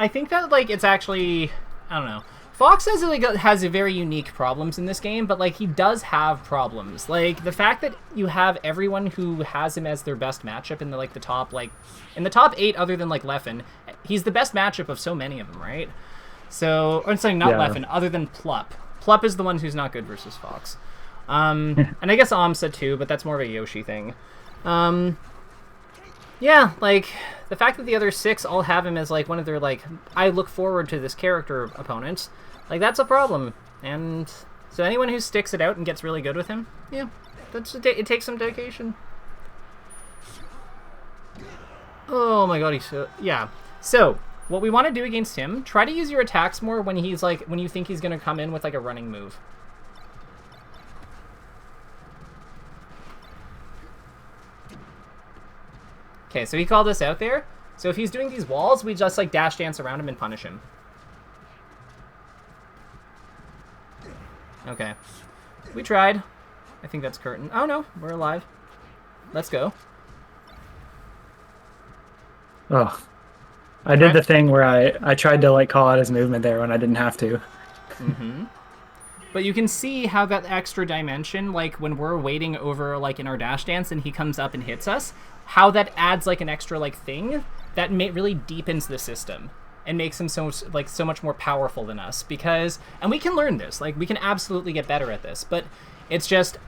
think that, like, it's actually, I don't know. Fox has a very unique problems in this game, but, like, he does have problems. Like, the fact that you have everyone who has him as their best matchup in the, like, the top, like, in the top 8 other than, like, Leffen, he's the best matchup of so many of them, right? So, or sorry, not Leffen, other than Plup. Plup is the one who's not good versus Fox. And I guess Amsa too, but that's more of a Yoshi thing. Yeah, like, the fact that the other 6 all have him as, like, one of their, like, I look forward to this character opponents, like, that's a problem. And so anyone who sticks it out and gets really good with him, yeah, it takes some dedication. Oh my god, yeah. So, what we want to do against him, try to use your attacks more when he's, like, when you think he's going to come in with, like, a running move. Okay, so he called us out there. So if he's doing these walls, we just, like, dash dance around him and punish him. Okay. We tried. I think that's curtain. Oh, no. We're alive. Let's go.
Oh. I did the thing where I tried to, like, call out his movement there when I didn't have to.
Mm-hmm. But you can see how that extra dimension, like, when we're waiting over, like, in our dash dance and he comes up and hits us, how that adds, like, an extra, like, thing that really deepens the system and makes him so much more powerful than us. Because, and we can learn this, like, we can absolutely get better at this, but it's just,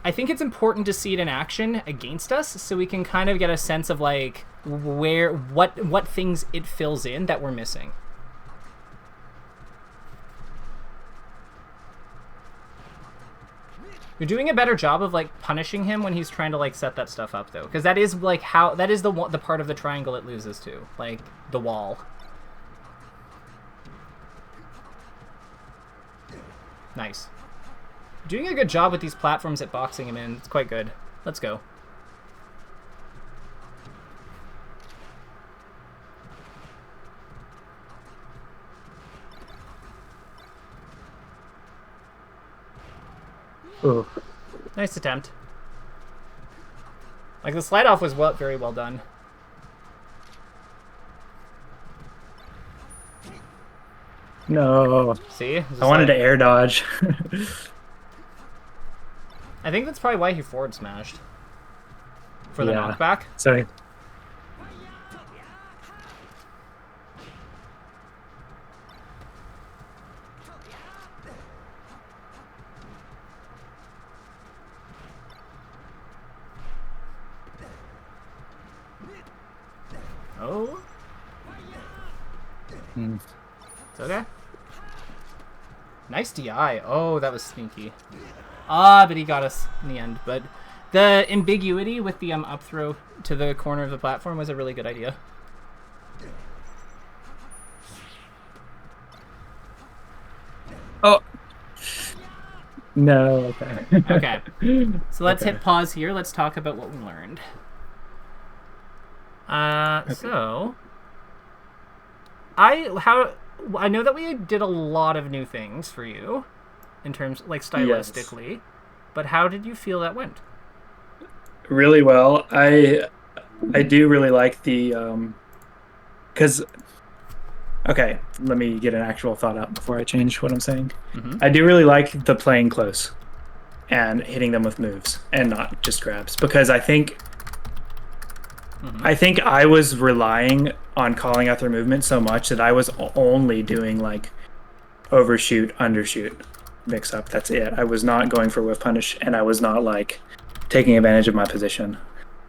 I think it's important to see it in action against us so we can kind of get a sense of, like, what things it fills in that we're missing. You're doing a better job of, like, punishing him when he's trying to, like, set that stuff up, though. Because that is, like, that is the part of the triangle it loses to. Like, the wall. Nice. You're doing a good job with these platforms at boxing him in. It's quite good. Let's go.
Ooh.
Nice attempt. Like, the slide off was very well done.
No.
See?
I wanted to air dodge.
I think that's probably why he forward smashed. For the knockback.
Sorry.
Oh. It's okay. Nice DI. Oh, that was sneaky. Ah, but he got us in the end. But the ambiguity with the up throw to the corner of the platform was a really good idea.
Oh. No, okay.
Okay. So let's hit pause here. Let's talk about what we learned. So I know that we did a lot of new things for you in terms, like, stylistically, yes. But how did you feel that went?
Really well. I do really like the because okay, let me get an actual thought out before I change what I'm saying. Mm-hmm. I do really like the playing close and hitting them with moves and not just grabs, because I think I was relying on calling out their movement so much that I was only doing, like, overshoot, undershoot, mix up. That's it. I was not going for whiff punish, and I was not, like, taking advantage of my position.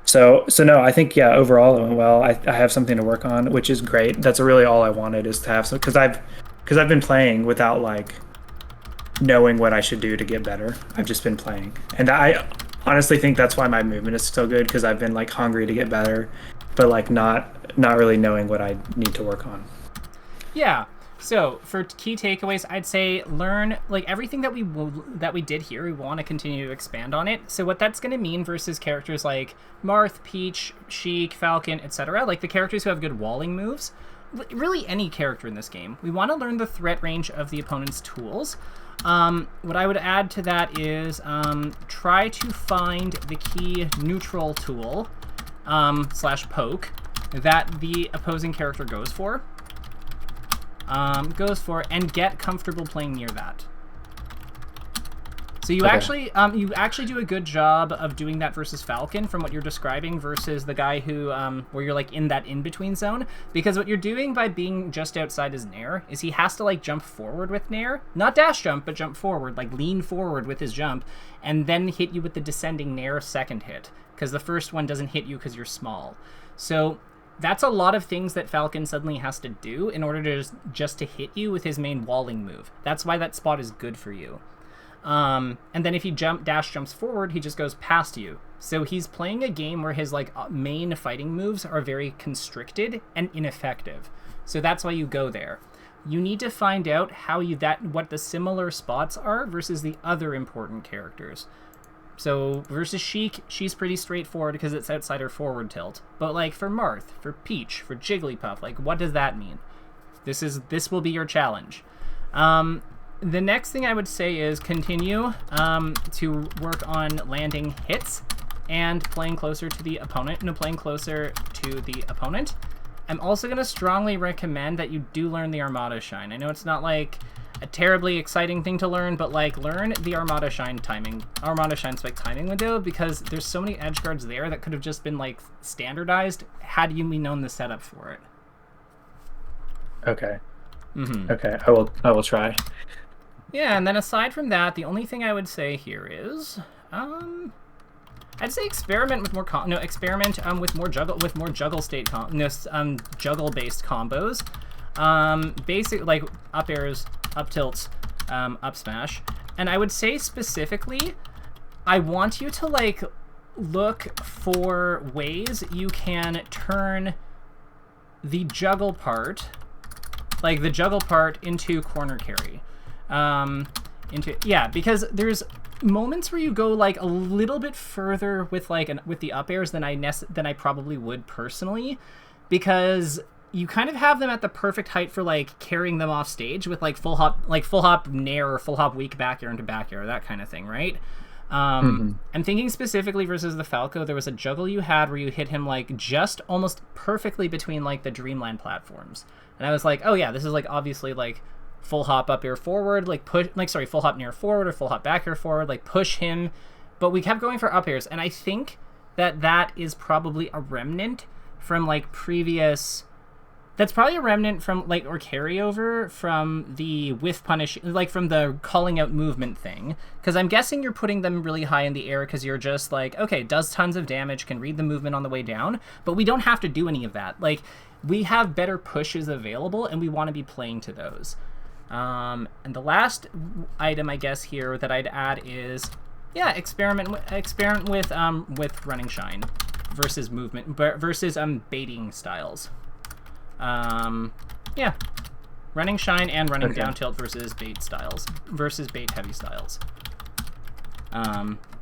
So no, I think, yeah, overall it went well. I have something to work on, which is great. That's really all I wanted, is to have some, because I've been playing without, like, knowing what I should do to get better. I've just been playing, and I honestly think that's why my movement is so good, because I've been, like, hungry to get better, but, like, not really knowing what I need to work on.
Yeah. So for key takeaways, I'd say learn, like, everything that we did here. We want to continue to expand on it. So what that's going to mean versus characters like Marth, Peach, Sheik, Falcon, etc., like the characters who have good walling moves. Really, any character in this game, we want to learn the threat range of the opponent's tools. What I would add to that is try to find the key neutral tool / poke that the opposing character goes for, and get comfortable playing near that. So you actually do a good job of doing that versus Falcon from what you're describing versus the guy who where you're like in that in-between zone, because what you're doing by being just outside his nair is he has to like jump forward with nair, not dash jump, but jump forward, like lean forward with his jump, and then hit you with the descending nair second hit, because the first one doesn't hit you because you're small. So that's a lot of things that Falcon suddenly has to do in order to just to hit you with his main walling move. That's why that spot is good for you. And then if he dash jumps forward, he just goes past you. So he's playing a game where his like main fighting moves are very constricted and ineffective. So that's why you go there. You need to find out what the similar spots are versus the other important characters. So versus Sheik, she's pretty straightforward because it's outside her forward tilt. But like for Marth, for Peach, for Jigglypuff, like what does that mean? This will be your challenge. The next thing I would say is continue to work on landing hits and playing closer to the opponent. I'm also going to strongly recommend that you do learn the Armada Shine. I know it's not like a terribly exciting thing to learn, but like learn the Armada Shine spike timing window, because there's so many edge guards there that could have just been like standardized had you known the setup for it.
Okay.
Mm-hmm.
Okay, I will try.
Yeah, and then aside from that, the only thing I would say here is, I'd say experiment with more juggle based combos. Basic like up airs, up tilts, up smash, and I would say specifically, I want you to like look for ways you can turn the juggle part, into corner carry. Because there's moments where you go like a little bit further with with the up airs than I probably would personally, because you kind of have them at the perfect height for like carrying them off stage with like full hop nair or full hop weak back air into back air, that kind of thing, right? I'm thinking specifically versus the Falco, there was a juggle you had where you hit him like just almost perfectly between like the Dreamland platforms, and I was like, oh yeah, this is like obviously like full hop up air forward, full hop near forward or full hop back air forward, like push him. But we kept going for up airs, and I think that is probably a remnant from like previous. That's probably a remnant from like, or carryover from the whiff punish, like from the calling out movement thing. Because I'm guessing you're putting them really high in the air because you're just like, okay, does tons of damage, can read the movement on the way down, but we don't have to do any of that. Like, we have better pushes available, and we want to be playing to those. And the last item, I guess, here that I'd add is, yeah, experiment with running shine versus movement versus baiting styles. Running shine and running down tilt versus bait styles versus bait heavy styles.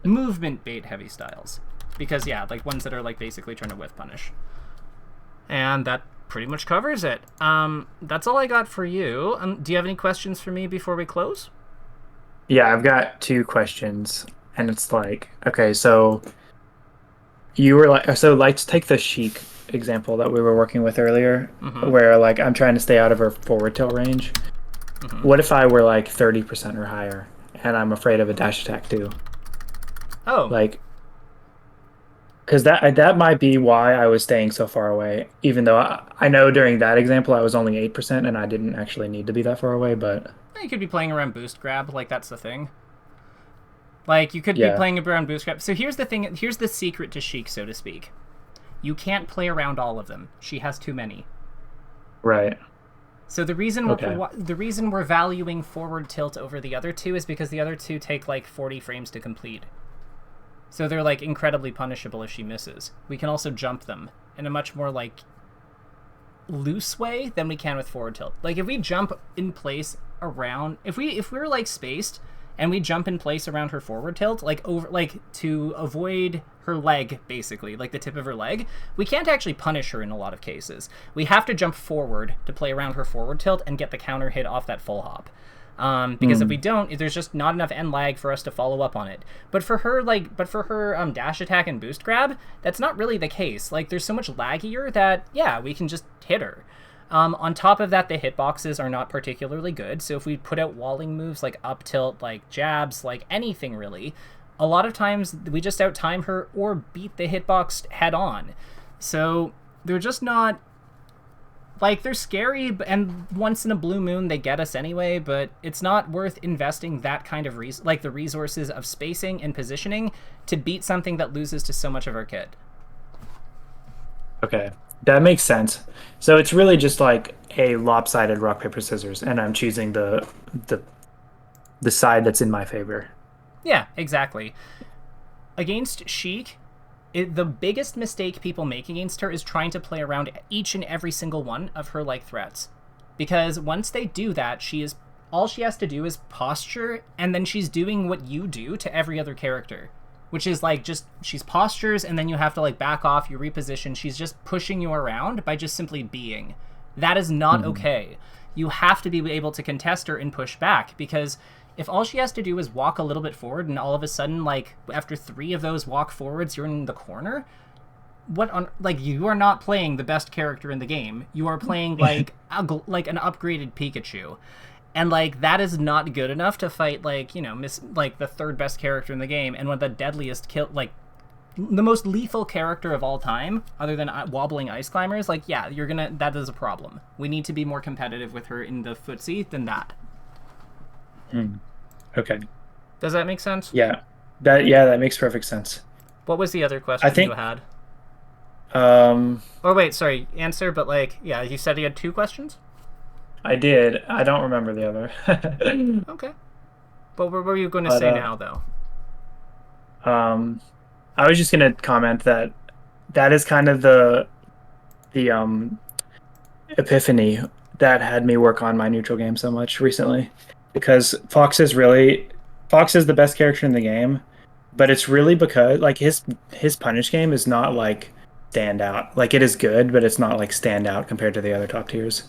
Movement bait heavy styles, because yeah, like ones that are like basically trying to whiff punish. And that pretty much covers it. That's all I got for you. Do you have any questions for me before we close?
Yeah, I've got 2 questions, and it's like, okay, so you were like, let's take the Sheik example that we were working with earlier, where like I'm trying to stay out of her forward tilt range. What if I were like 30% or higher, and I'm afraid of a dash attack too?
Oh,
like, because that might be why I was staying so far away, even though I know during that example I was only 8% and I didn't actually need to be that far away. But
you could be playing around boost grab, like that's the thing. Like you could be playing around boost grab. So here's the thing. Here's the secret to Sheik, so to speak. You can't play around all of them. She has too many.
Right.
So the reason we're valuing forward tilt over the other 2 is because the other 2 take like 40 frames to complete. So they're like incredibly punishable if she misses. We can also jump them in a much more like loose way than we can with forward tilt. Like if we jump in place around, if we're like spaced and we jump in place around her forward tilt, like over, like to avoid her leg, basically, like the tip of her leg, we can't actually punish her in a lot of cases. We have to jump forward to play around her forward tilt and get the counter hit off that full hop. Because if we don't, there's just not enough end lag for us to follow up on it. But for her, dash attack and boost grab, that's not really the case. Like, there's so much laggier that, yeah, we can just hit her. On top of that, the hitboxes are not particularly good. So if we put out walling moves like up tilt, like jabs, like anything really, a lot of times we just outtime her or beat the hitbox head on. So they're just not... Like, they're scary, and once in a blue moon they get us anyway, but it's not worth investing that kind of the resources of spacing and positioning to beat something that loses to so much of our kit.
Okay, that makes sense. So it's really just like a lopsided rock, paper, scissors, and I'm choosing the side that's in my favor.
Yeah, exactly. Against Sheik, the biggest mistake people make against her is trying to play around each and every single one of her like threats. Because once they do that, all she has to do is posture, and then she's doing what you do to every other character. Which is like she's postures, and then you have to like back off, you reposition. She's just pushing you around by just simply being. That is not okay. You have to be able to contest her and push back, because if all she has to do is walk a little bit forward, and all of a sudden, like, after 3 of those walk forwards, you're in the corner, you are not playing the best character in the game. You are playing, like, an upgraded Pikachu. And, like, that is not good enough to fight, like, you know, the third best character in the game, and one of the deadliest the most lethal character of all time, other than wobbling ice climbers. Like, yeah, that is a problem. We need to be more competitive with her in the footsie than that.
Okay.
Does that make sense?
Yeah. That makes perfect sense.
What was the other question you had?
Or
wait, sorry, answer, but like, yeah, you said you had 2 questions?
I did. I don't remember the other.
Okay. But what were you going to say now, though?
I was just going to comment that is kind of the epiphany that had me work on my neutral game so much recently. Because Fox is the best character in the game, but it's really because like his punish game is not like standout. Like, it is good, but it's not like standout compared to the other top tiers.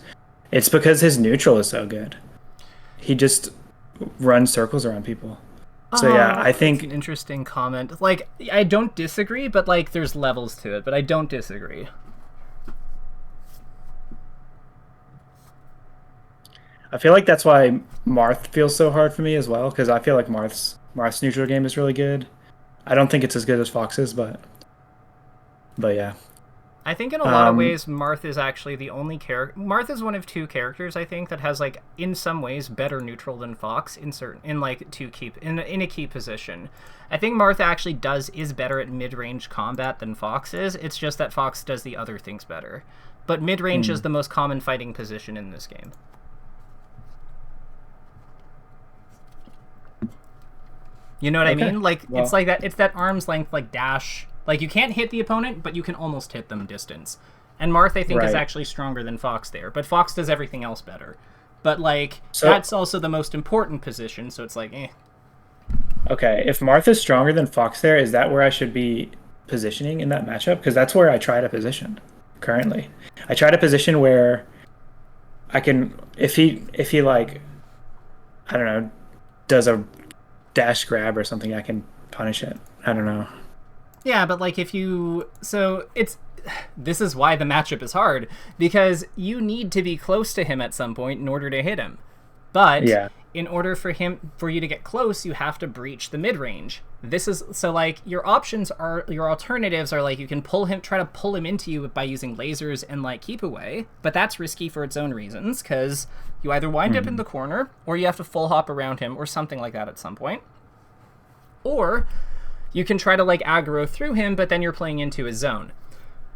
It's because his neutral is so good. He just runs circles around people. So yeah, I think
that's an interesting comment. Like, I don't disagree, but like there's levels to it, but I don't disagree.
I feel like that's why Marth feels so hard for me as well, because I feel like Marth's neutral game is really good. I don't think it's as good as Fox's, but yeah.
I think in a lot of ways, Marth is actually the only character. Marth is one of 2 characters, I think, that has like in some ways better neutral than Fox in a key position. I think Marth actually is better at mid-range combat than Fox is. It's just that Fox does the other things better. But mid-range is the most common fighting position in this game. You know what I mean? Like, well, it's that arm's length, like, dash. Like, you can't hit the opponent, but you can almost hit them distance. And Marth, I think, is actually stronger than Fox there. But Fox does everything else better. But, like, that's also the most important position, so it's like, eh.
Okay, if Marth is stronger than Fox there, is that where I should be positioning in that matchup? Because that's where I try to position currently. I try to position where I can, if he like, I don't know, does a dash grab or something, I can punish it. I don't know.
Yeah, but like this is why the matchup is hard, because you need to be close to him at some point in order to hit him. But in order for you to get close, you have to breach the mid-range. Your alternatives are like, you can try to pull him into you by using lasers and like keep away, but that's risky for its own reasons, because you either wind up in the corner, or you have to full hop around him, or something like that at some point. Or you can try to like aggro through him, but then you're playing into his zone.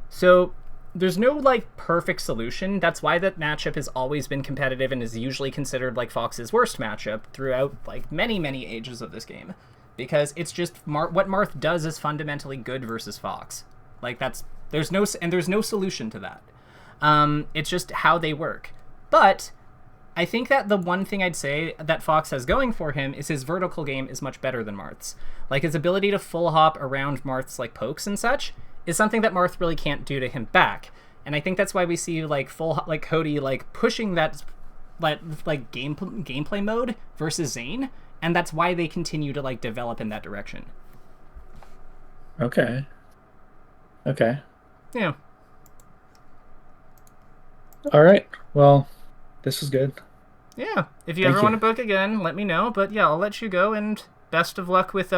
So there's no like perfect solution. That's why that matchup has always been competitive and is usually considered like Fox's worst matchup throughout like many ages of this game, because it's just what Marth does is fundamentally good versus Fox. Like there's no solution to that. It's just how they work. But I think that the one thing I'd say that Fox has going for him is his vertical game is much better than Marth's. Like, his ability to full hop around Marth's like pokes and such is something that Marth really can't do to him back. And I think that's why we see like Cody like pushing that gameplay mode versus Zane, and that's why they continue to like develop in that direction.
Okay. Okay.
Yeah.
All right. Well, this was good.
Yeah. If you
Thank
ever
you.
want to book again, let me know. But yeah, I'll let you go, and best of luck with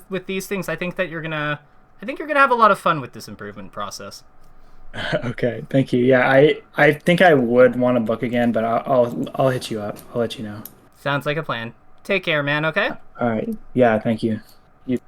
with these things. I think you're gonna have a lot of fun with this improvement process.
Okay. Thank you. Yeah, I think I would want to book again, but I'll hit you up. I'll let you know.
Sounds like a plan. Take care, man. Okay.
All right. Yeah. Thank you. You.